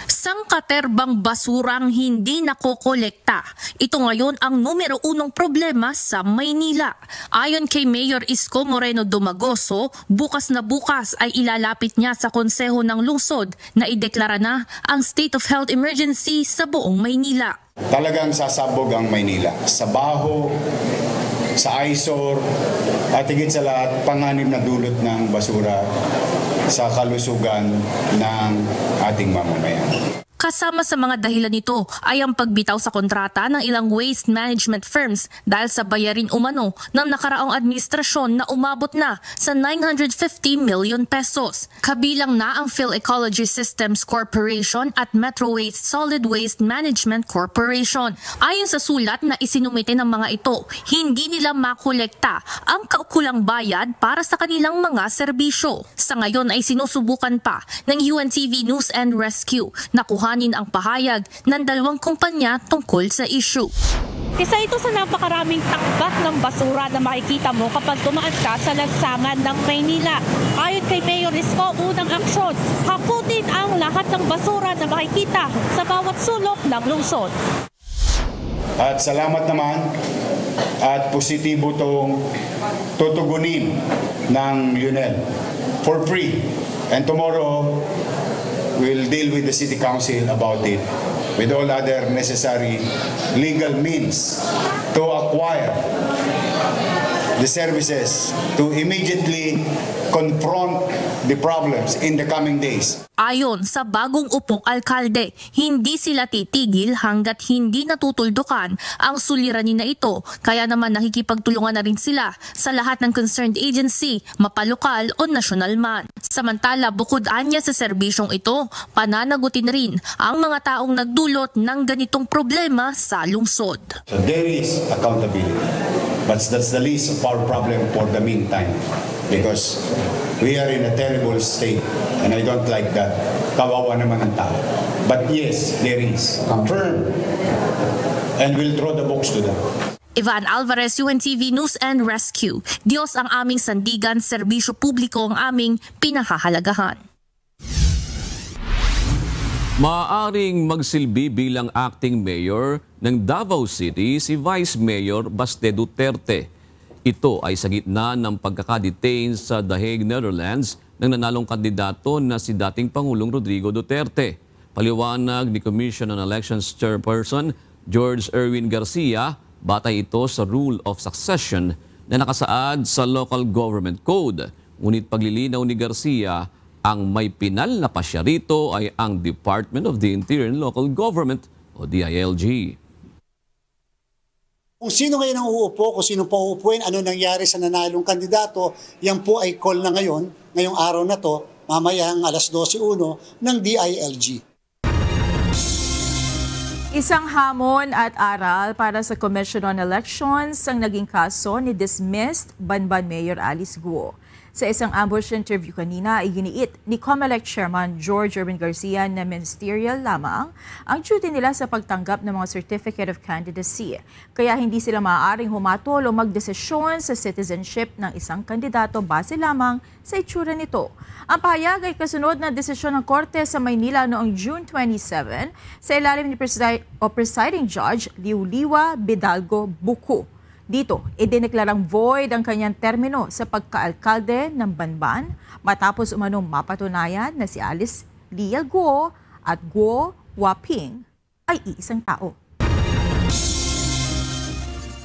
Speaker 8: Sangkaterbang basurang hindi nakokolekta. Ito ngayon ang numero 1 problema sa Maynila. Ayon kay Mayor Isko Moreno Dumagoso, bukas na bukas ay ilalapit niya sa konseho ng lungsod na ideklara na ang state of health emergency sa buong Maynila.
Speaker 7: Talagang sasabog ang Maynila sa baho, sa eyesore, at higit sa lahat, panganib na dulot ng basura sa kalusugan ng ating mamamayan.
Speaker 8: Kasama sa mga dahilan nito ay ang pagbitaw sa kontrata ng ilang waste management firms dahil sa bayarin umano ng nakaraang administrasyon na umabot na sa 950 million pesos. Kabilang na ang PhilEcology Systems Corporation at Metro Waste Solid Waste Management Corporation. Ayon sa sulat na isinumite ng mga ito, hindi nila makolekta ang kaukulang bayad para sa kanilang mga serbisyo. Sa ngayon ay sinusubukan pa ng UNTV News and Rescue na kuhanin ang pahayag ng 2 kumpanya tungkol sa issue.
Speaker 23: Isa ito sa napakaraming takbat ng basura na makikita mo kapag dumaan ka sa lansangan ng Maynila. Ayon kay Mayor Isko, unang aksyon, hakutin ang lahat ng basura na makikita sa bawat sulok ng lungsod.
Speaker 7: At salamat naman at positibo itong tutugunin ng Lionel for free. And tomorrow, we'll deal with the City Council about it with all other necessary legal means to acquire the services to immediately confront the problems in the coming days.
Speaker 8: Ayon sa bagong upong alkalde, hindi sila titigil hanggat hindi natutuldukan ang suliranin na ito, kaya naman nakikipagtulungan na rin sila sa lahat ng concerned agency, mapalokal o nasyonal man. Samantala, bukod anya sa serbisyong ito, pananagutin rin ang mga taong nagdulot ng ganitong problema sa lungsod.
Speaker 7: So there is accountability, but that's the least of our problem for the meantime, because we are in a terrible state and I don't like that. Kawawa naman ang tao. But yes, there is. Confirm. And we'll throw the books to them.
Speaker 8: Ivan Alvarez, UNTV News and Rescue. Diyos ang aming sandigan, serbisyo publiko ang aming pinahahalagahan.
Speaker 11: Maaaring magsilbi bilang acting mayor ng Davao City si Vice Mayor Baste Duterte. Ito ay sa gitna ng pagkakadetain sa The Hague, Netherlands ng nanalong kandidato na si dating Pangulong Rodrigo Duterte. Paliwanag ni Commission on Elections Chairperson George Erwin Garcia, batay ito sa Rule of Succession na nakasaad sa Local Government Code. Ngunit paglilinaw ni Garcia, ang may pinal na pasya rito ay ang Department of the Interior and Local Government o DILG.
Speaker 24: Kung sino ngayon ang uupo, kung sino pa uupuin, ano nangyari sa nanalong kandidato, yan po ay call na ngayon, ngayong araw na to, mamayang 12:01 ng DILG.
Speaker 12: Isang hamon at aral para sa Commission on Elections ang naging kaso ni dismissed Banban Mayor Alice Guo. Sa isang ambush interview kanina ay giniit ni COMELEC Chairman George Erwin Garcia na ministerial lamang ang duty nila sa pagtanggap ng mga Certificate of Candidacy. Kaya hindi sila maaaring humatol o magdesisyon sa citizenship ng isang kandidato base lamang sa itsura nito. Ang pahayag ay kasunod na desisyon ng Korte sa Maynila noong June 27 sa ilalim ni Presiding Judge Liuliwa Bidalgo Buku. Dito, idineklarang void ang kanyang termino sa pagkaalkalde ng Banban matapos umanong mapatunayan na si Alice Liel Guo at Guo Waping ay iisang tao.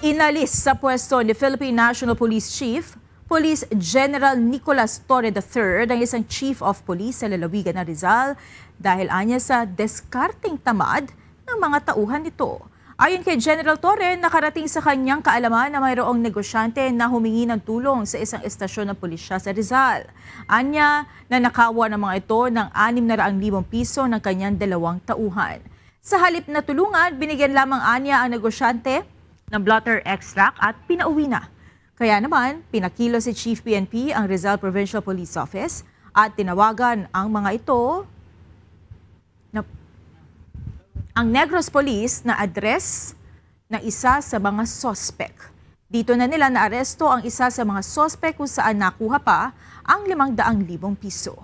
Speaker 12: Inalis sa pwesto ni Philippine National Police Chief, Police General Nicolas Torre III ang isang Chief of Police sa lalawigan ng Rizal dahil anya sa deskarteng tamad ng mga tauhan nito. Ayon kay General Torre, nakarating sa kanyang kaalaman na mayroong negosyante na humingi ng tulong sa isang estasyon ng pulisya sa Rizal. Anya, nanakawa ng mga ito ng 600,000 piso ng kanyang 2 tauhan. Sa halip na tulungan, binigyan lamang anya ang negosyante ng blotter extract at pinauwi na. Kaya naman, pinakilo si Chief PNP ang Rizal Provincial Police Office at tinawagan ang mga ito ang Negros Police na address ng isa sa mga sospek. Dito na nila naaresto ang isa sa mga sospek kung saan nakuha pa ang 500,000 piso.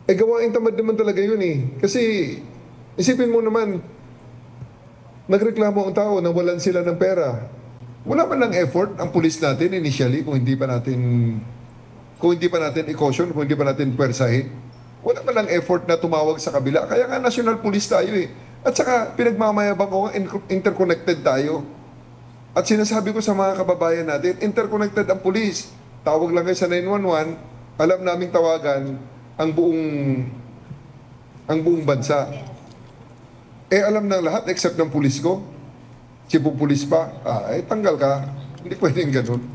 Speaker 19: Gawain tamad naman talaga yun eh. Kasi isipin mo naman, nagreklamo ang tao na walan sila ng pera. Wala man lang effort ang pulis natin initially kung hindi pa natin i-caution, kung hindi pa natin pwersahin. Wala man lang effort na tumawag sa kabila. Kaya nga national police tayo eh. At saka pinagmamayabang ko interconnected tayo. At sinasabi ko sa mga kababayan natin, interconnected ang police. Tawag lang kayo sa 911, alam naming tawagan ang buong bansa. Alam ng lahat except ng pulis ko. Sibong pulis pa, tanggal ka. Hindi pwedeng ganun.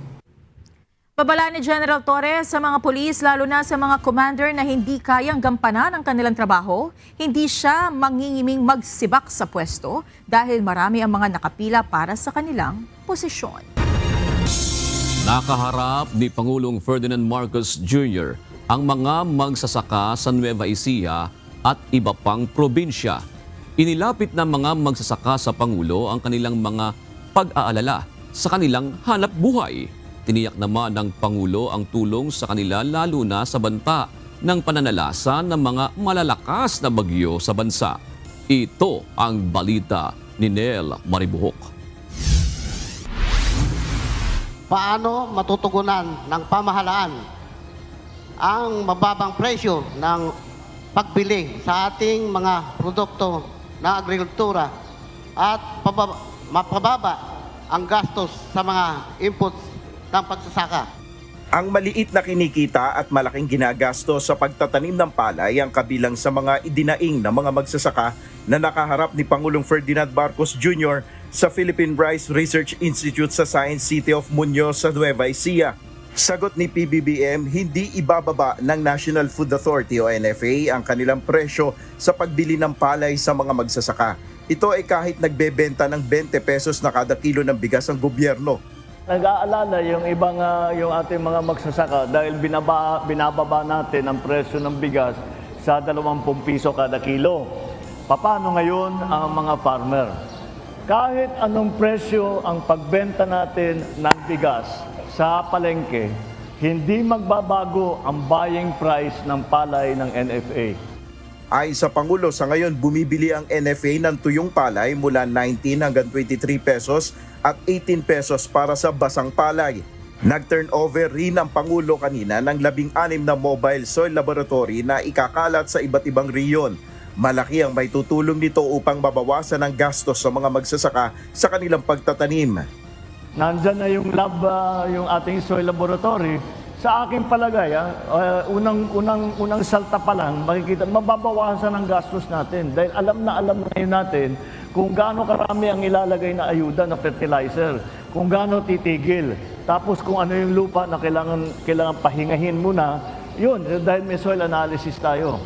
Speaker 12: Babala ni General Torre sa mga pulis, lalo na sa mga commander na hindi kayang gampanan ang kanilang trabaho, hindi siya mangingiming magsibak sa pwesto dahil marami ang mga nakapila para sa kanilang posisyon.
Speaker 11: Nakaharap ni Pangulong Ferdinand Marcos Jr. ang mga magsasaka sa Nueva Ecija at iba pang probinsya. Inilapit ng mga magsasaka sa Pangulo ang kanilang mga pag-aalala sa kanilang hanap buhay. Tiniyak naman ng Pangulo ang tulong sa kanila lalo na sa banta ng pananalasa ng mga malalakas na bagyo sa bansa. Ito ang balita ni Nel Maribuhok.
Speaker 15: Paano matutugunan ng pamahalaan ang mababang presyo ng pagbili sa ating mga produkto ng agrikultura at mapababa ang gastos sa mga inputs ng pagsasaka.
Speaker 16: Ang maliit na kinikita at malaking ginagastos sa pagtatanim ng palay ang kabilang sa mga idinaing ng mga magsasaka na nakaharap ni Pangulong Ferdinand Marcos Jr. sa Philippine Rice Research Institute sa Science City of Muñoz sa Nueva Ecija. Sagot ni PBBM, hindi ibababa ng National Food Authority o NFA ang kanilang presyo sa pagbili ng palay sa mga magsasaka. Ito ay kahit nagbebenta ng 20 pesos na kada kilo ng bigas ang gobyerno.
Speaker 17: Nag-aalala yung yung ating mga magsasaka dahil binababa natin ang presyo ng bigas sa 20 piso kada kilo. Paano ngayon ang mga farmer? Kahit anong presyo ang pagbenta natin ng bigas sa palengke, hindi magbabago ang buying price ng palay ng NFA.
Speaker 16: Ayon sa Pangulo, sa ngayon bumibili ang NFA ng tuyong palay mula 19 hanggang 23 pesos at 18 pesos para sa basang palay. Nag-turnover rin ang Pangulo kanina ng 16 na mobile soil laboratory na ikakalat sa iba't ibang riyon. Malaki ang may tutulong nito upang mabawasan ang gastos sa mga magsasaka sa kanilang pagtatanim.
Speaker 17: Nandyan na yung lab, yung ating soil laboratory. Sa aking palagay, unang salta pa lang, makikita, mababawasan ang gastos natin. Dahil alam na ngayon natin kung gaano karami ang ilalagay na ayuda na fertilizer, kung gaano titigil. Tapos kung ano yung lupa na kailangan pahingahin muna, yun, dahil may soil analysis tayo.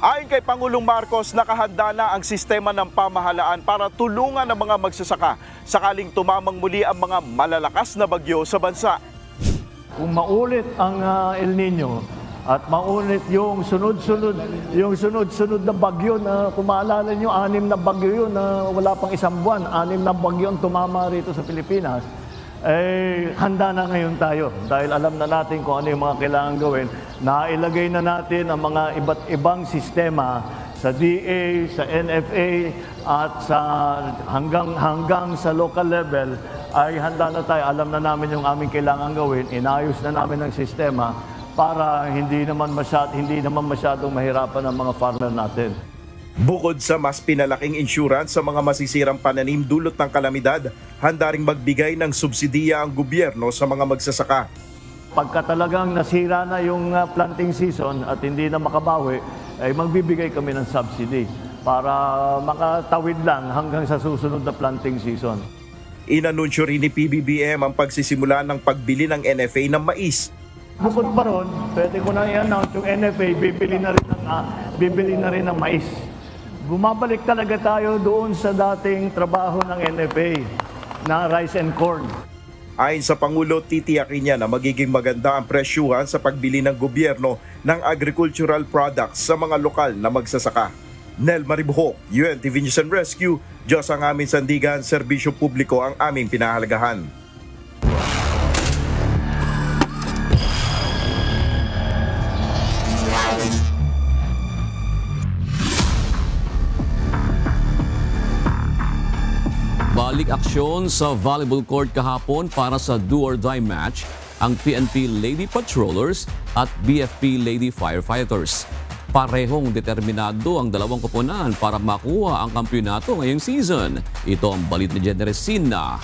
Speaker 16: Ayon kay Pangulong Marcos, nakahanda na ang sistema ng pamahalaan para tulungan ang mga magsasaka sakaling tumamang muli ang mga malalakas na bagyo sa bansa.
Speaker 17: Kung maulit ang El Nino at maulit yung sunod-sunod na bagyo na kung maalala nyo, 6 na bagyo yun na wala pang isang buwan, 6 na bagyo ang tumama rito sa Pilipinas, handa na ngayon tayo dahil alam na natin kung ano yung mga kailangan gawin. Nailagay na natin ang mga iba't ibang sistema sa DA, sa NFA at sa hanggang sa local level ay handa na tayo. Alam na namin yung aming kailangan gawin. Inayos na namin ang sistema para hindi naman masyadong mahirapan ang mga farmer natin.
Speaker 16: Bukod sa mas pinalaking insurance sa mga masisirang pananim dulot ng kalamidad, handa ring magbigay ng subsidiya ang gobyerno sa mga magsasaka.
Speaker 17: Pagka talagang nasira na yung planting season at hindi na makabawi, ay magbibigay kami ng subsidy para makatawid lang hanggang sa susunod na planting season.
Speaker 16: Inanunsyo rin ni PBBM ang pagsisimula ng pagbili ng NFA ng mais.
Speaker 17: Bukod pa ron, pwede ko na i-announce yung NFA, bibili na rin ng mais. Bumabalik talaga tayo doon sa dating trabaho ng NFA na rice and corn.
Speaker 16: Ayon sa Pangulo, titiyakin niya na magiging maganda ang presyuhan sa pagbili ng gobyerno ng agricultural products sa mga lokal na magsasaka. Nel Maribuhok, UNTV News and Rescue, Diyos ang aming sandigan, serbisyo publiko ang aming pinahalagahan.
Speaker 11: Balik aksyon sa volleyball court kahapon para sa do-or-die match ang PNP Lady Patrollers at BFP Lady Firefighters. Parehong determinado ang dalawang koponan para makuha ang kampyonato ngayong season. Ito ang balit ni Jen Resina.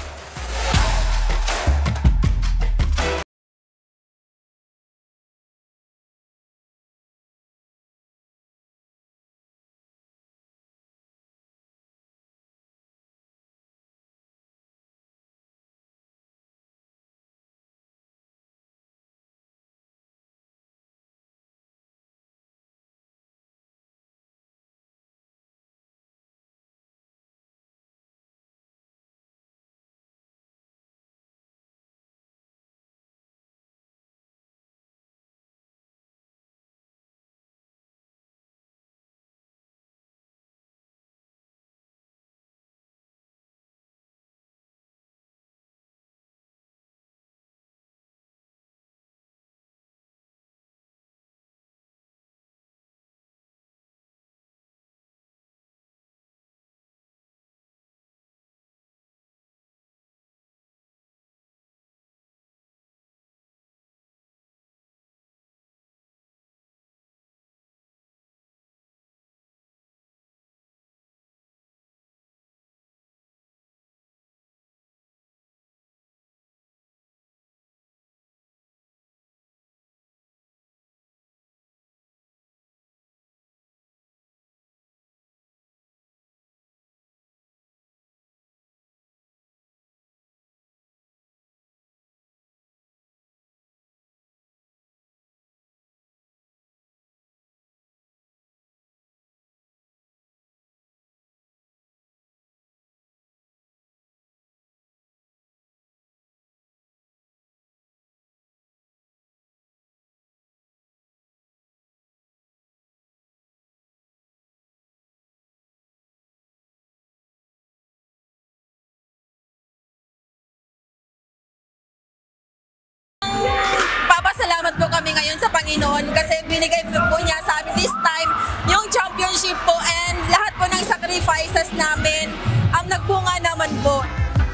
Speaker 1: Papasalamat po kami ngayon sa Panginoon kasi binigay po niya sa amin this time yung championship po and lahat po ng sacrifices namin ang nagbunga naman po.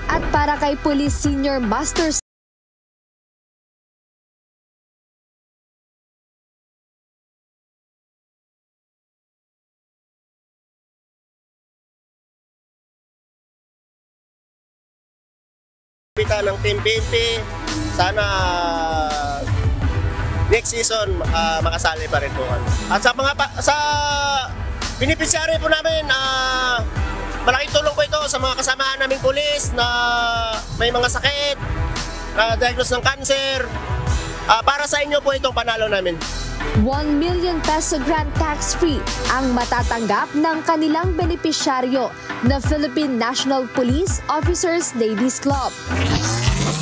Speaker 2: At para kay Police Senior Master
Speaker 3: ng Team PNP, sana next season makasali pa rin po kami. At sa mga sa beneficiary po namin, malaking tulong po ito sa mga kasamahan naming pulis na may mga sakit, diagnose ng cancer. Para sa inyo po itong panalo namin.
Speaker 2: 1 million peso grant tax-free ang matatanggap ng kanilang benepisyaryo na Philippine National Police Officers Ladies Club.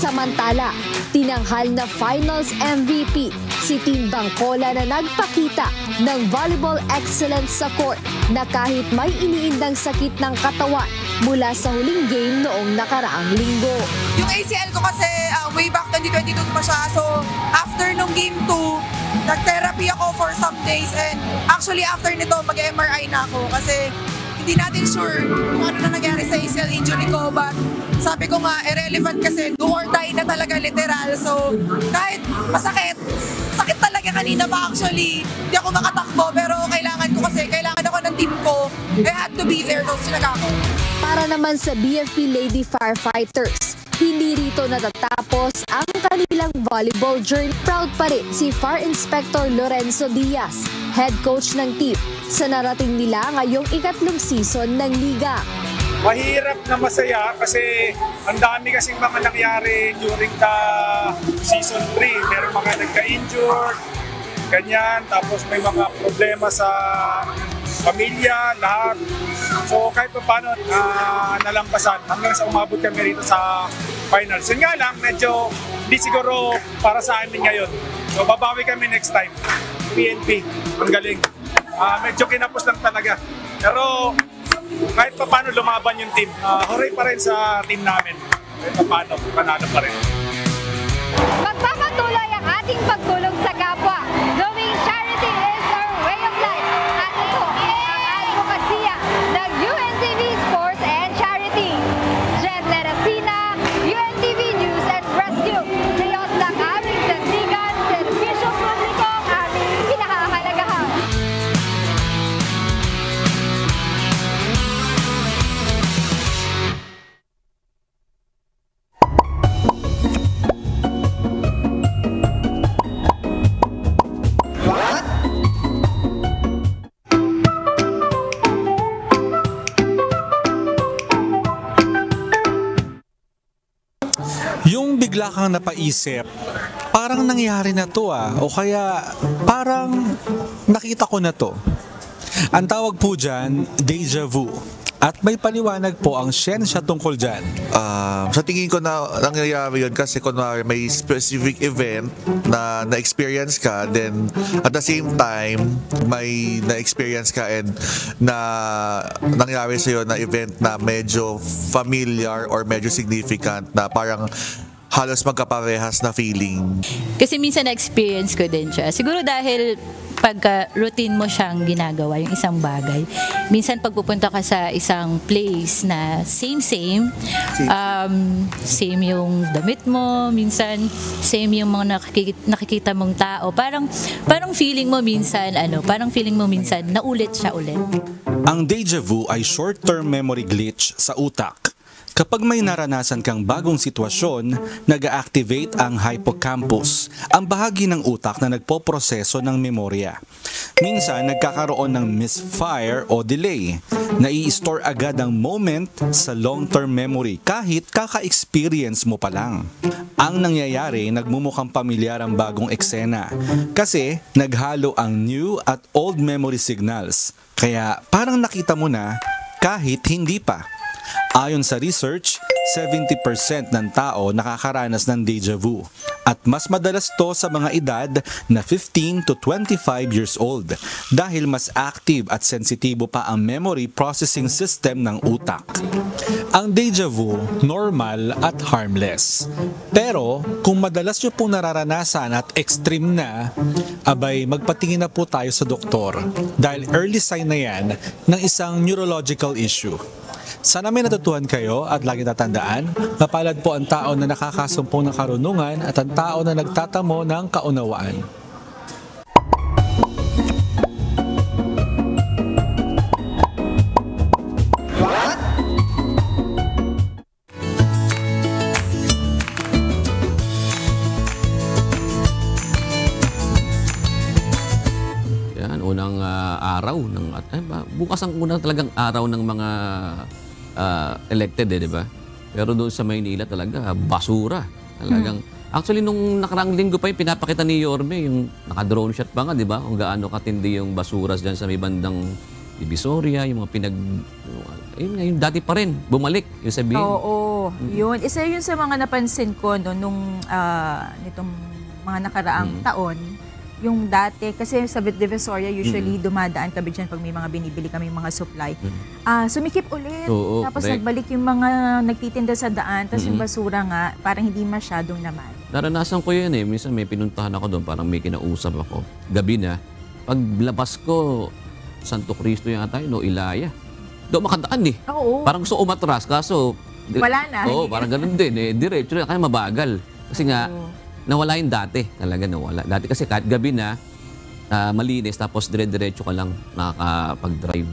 Speaker 2: Samantala, tinanghal na finals MVP si Team Bangkola na nagpakita ng volleyball excellence sa court na kahit may iniindang sakit ng katawan mula sa huling game noong nakaraang linggo.
Speaker 1: Yung ACL ko kasi way back 2022 pa siya, so after nung game 2, nag-therapy ako for some days and actually after nito mag-MRI na ako kasi hindi natin sure kung ano na nangyari sa ACL injury ko, but sabi ko nga irrelevant kasi do or die na talaga literal, so kahit masakit, sakit talaga. Hanggang kanina pa actually, hindi ako makatakbo pero kailangan ako ng team ko. I had to be there, so sinaga ko.
Speaker 2: Para naman sa BFP Lady Firefighters, hindi rito natatapos ang kanilang volleyball journey. Proud pa rin si Fire Inspector Lorenzo Diaz, head coach ng team, sa narating nila ngayong ikatlong season ng liga.
Speaker 4: Mahirap na masaya kasi ang dami kasing mga nangyari during the season 3. Meron mga nagka-injured, ganyan, tapos may mga problema sa pamilya, lahat. So kahit pa paano nalampasan hanggang sa umabot kami rito sa finals. Yun nga lang, medyo hindi siguro para sa amin ngayon. So babawi kami next time. PNP, ang galing. Medyo kinapos lang talaga. Pero kahit pa paano lumaban yung team. Hooray pa rin sa team namin. Kahit pa paano, panalo pa rin.
Speaker 18: Magpapatuloy ang ating pagtulong sa kapwa. Doing charity is our way of life. At ito ang advokasya ng UNTV Sports and Charity. Jen Lerasina, UNTV News and Rescue. Ngayon lang aming sandigan, servisyo publiko ang aming pinahahalagahan.
Speaker 21: Yung bigla kang napaisip, parang nangyari na to o kaya parang nakita ko na to. Ang tawag po dyan, deja vu. At may paliwanag po ang siyensya tungkol dyan.
Speaker 22: Sa tingin ko na nangyayari yun kasi kunwari may specific event na na-experience ka, then at the same time may na-experience ka and na nangyari sa'yo na event na medyo familiar or medyo significant na parang halos magkaparehas na feeling.
Speaker 25: Kasi minsan na-experience ko din siya. Siguro dahil pagka routine mo siyang ginagawa, yung isang bagay. Minsan pagpupunta ka sa isang place na same yung damit mo, minsan same yung mga nakikita mong tao. Parang feeling mo minsan, naulit siya ulit.
Speaker 21: Ang deja vu ay short-term memory glitch sa utak. Kapag may naranasan kang bagong sitwasyon, nag-activate ang hippocampus, ang bahagi ng utak na nagpoproseso ng memorya. Minsan, nagkakaroon ng misfire o delay. Nai-store agad ang moment sa long-term memory kahit kaka-experience mo pa lang. Ang nangyayari, nagmumukhang pamilyar ang bagong eksena kasi naghalo ang new at old memory signals. Kaya parang nakita mo na kahit hindi pa. Ayon sa research, 70% ng tao nakakaranas ng deja vu at mas madalas to sa mga edad na 15 to 25 years old dahil mas active at sensitibo pa ang memory processing system ng utak. Ang deja vu, normal at harmless. Pero kung madalas nyo pong nararanasan at extreme na, abay magpatingin na po tayo sa doktor dahil early sign na yan ng isang neurological issue. Sana may natutuhan kayo at lagi tatandaan, mapalad po ang tao na nakakasumpong ng karunungan at ang tao na nagtatamo ng kaunawaan.
Speaker 11: Yan, unang araw ng bukas ang unang talagang araw ng mga elected, di ba? Pero doon sa Maynila talaga, basura. Talagang, actually, nung nakaraang linggo pa yung pinapakita ni Yorme, yung naka-drone shot pa nga, di ba? Kung gaano katindi yung basura dyan sa may bandang Divisoria, yung mga yung dati pa rin, bumalik, yung sabihin.
Speaker 12: Oo, yun. Isa yun sa mga napansin ko nung nitong mga nakaraang taon. Yung dati, kasi sa Divisoria, usually dumadaan kami dyan pag may mga binibili kami mga supply. Sumikip ulit. Tapos nagbalik yung mga nagtitinda sa daan. Tapos yung basura nga, parang hindi masyadong naman.
Speaker 11: Naranasan ko yun eh. Minsan may pinuntahan ako doon, parang may kinausap ako. Gabi na. Paglabas ko, Santo Cristo yung tayo, no, Ilaya. Doon makadaan eh.
Speaker 12: Oo.
Speaker 11: Parang gusto umatras, kaso...
Speaker 12: Wala na.
Speaker 11: Oo, parang ganun din eh. Diretso na, kaya mabagal. Kasi nga, nawala yung dati. Talaga nawala. Dati kasi kahit gabi na, malinis, tapos dire-diretso ka lang nakakapag-drive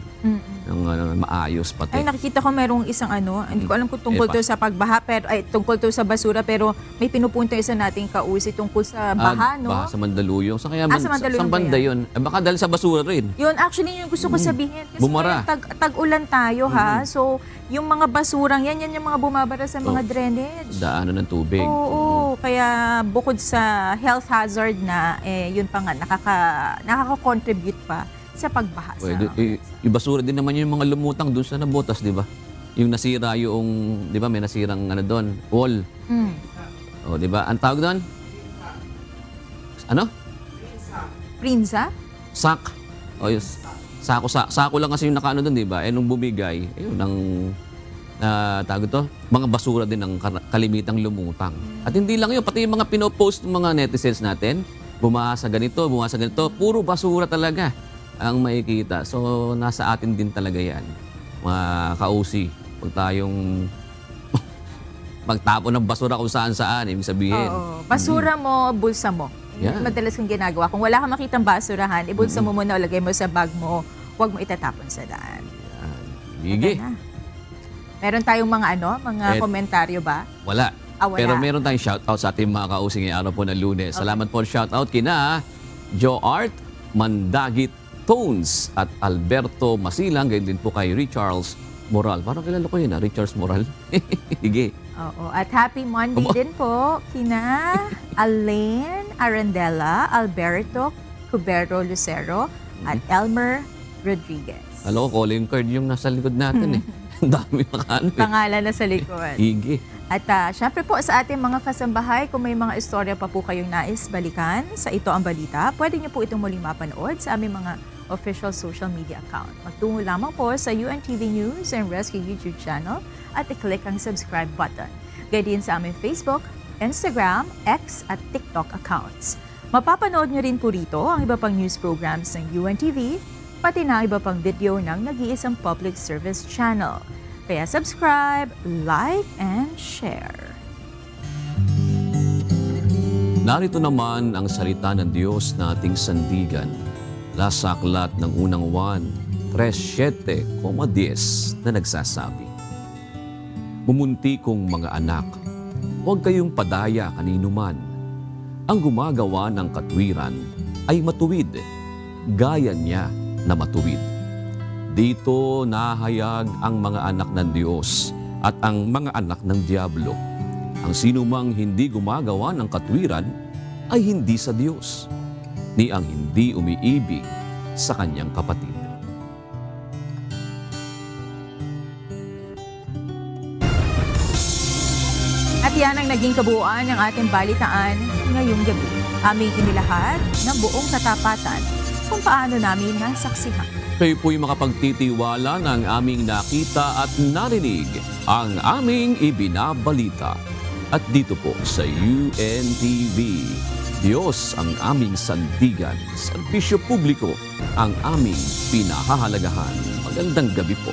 Speaker 11: ng maayos pati.
Speaker 12: Ay, nakikita ko merong isang hindi ko alam kung tungkol to sa pagbaha, pero, tungkol to sa basura, pero may pinupunto isa nating kausi tungkol sa baha, no?
Speaker 11: Baha sa Mandaluyong. Sa kaya
Speaker 12: sa Mandaluyong
Speaker 11: sa banda yun. Baka dahil sa basura rin.
Speaker 12: Yun, actually, yung gusto ko sabihin. Kasi
Speaker 11: Bumara.
Speaker 12: Tag-ulan tayo, ha? So, yung mga basurang, yan yung mga bumabara sa mga drainage.
Speaker 11: Daanan ng tubig.
Speaker 12: Oo, kaya bukod sa health hazard na, yun pa nga, nakaka-contribute pa sa pagbaha.
Speaker 11: Yung basura din naman yung mga lumutang doon sa nabotas, di ba? Yung nasira yung, di ba, may nasirang doon, wall. O, di ba? Ang tawag doon? Ano?
Speaker 12: Prinsa?
Speaker 11: Sak. O, yung sako lang kasi yung nakaano doon, di ba? Nung bumigay, ayun, tawag ito, mga basura din ang kalimitang lumutang. At hindi lang yun, pati yung mga pinopost ng mga netizens natin, bumasa ganito, puro basura talaga ang makikita. So, nasa atin din talaga yan. Mga ka-OC, huwag tayong magtapon ng basura kung saan-saan, ibig sabihin.
Speaker 12: Oo, basura mo, bulsa mo.
Speaker 11: Yeah.
Speaker 12: Madalas kong ginagawa. Kung wala kang makitang basurahan, ibulsa mo muna, lagay mo sa bag mo, huwag mo itatapon sa daan.
Speaker 11: Sige.
Speaker 12: Meron tayong mga komentaryo ba?
Speaker 11: Wala.
Speaker 12: Wala.
Speaker 11: Pero meron tayong shoutout sa ating mga ka-OC ngayong araw po ng Lunes. Salamat po shoutout kina Joe Art, Mandagit Tones at Alberto Masilang, gayon din po kay Richards Moral. Parang kilala ko yun, Richards Moral. Sige.
Speaker 12: Oo. At happy Monday din po kina Alain Arandela, Alberto Cubero Lucero, at Elmer Rodriguez.
Speaker 11: Alam ko, calling card yung nasa likod natin eh. Ang dami
Speaker 12: Pangalan na sa likod.
Speaker 11: Sige.
Speaker 12: At syempre po sa ating mga kasambahay, kung may mga istorya pa po kayong nais balikan sa Ito ang Balita, pwede niyo po itong muling mapanood sa aming mga official social media account. Magtungo lamang po sa UNTV News and Rescue YouTube channel at i-click ang subscribe button. Gaya din sa aming Facebook, Instagram, X at TikTok accounts. Mapapanood niyo rin po rito ang iba pang news programs ng UNTV, pati na iba pang video ng nag-iisang public service channel. Kaya subscribe, like, and share.
Speaker 11: Narito naman ang salita ng Diyos na ating sandigan. Nasa aklat ng unang Juan 3:7-10 na nagsasabi, Bumunti kong mga anak, huwag kayong padaya kanino man. Ang gumagawa ng katwiran ay matuwid, gaya niya na matuwid. Dito nahayag ang mga anak ng Diyos at ang mga anak ng Diablo. Ang sinumang hindi gumagawa ng katwiran ay hindi sa Diyos, ni ang hindi umiibig sa kanyang kapatid.
Speaker 12: At yan ang naging kabuuan ng ating balitaan ngayong gabi. Aming inilahad ng buong katapatan kung paano namin nasaksihan.
Speaker 11: Kayo po'y makapagtitiwala ng aming nakita at narinig ang aming ibinabalita. At dito po sa UNTV, Diyos ang aming sandigan, serbisyo publiko ang aming pinahahalagahan. Magandang gabi po.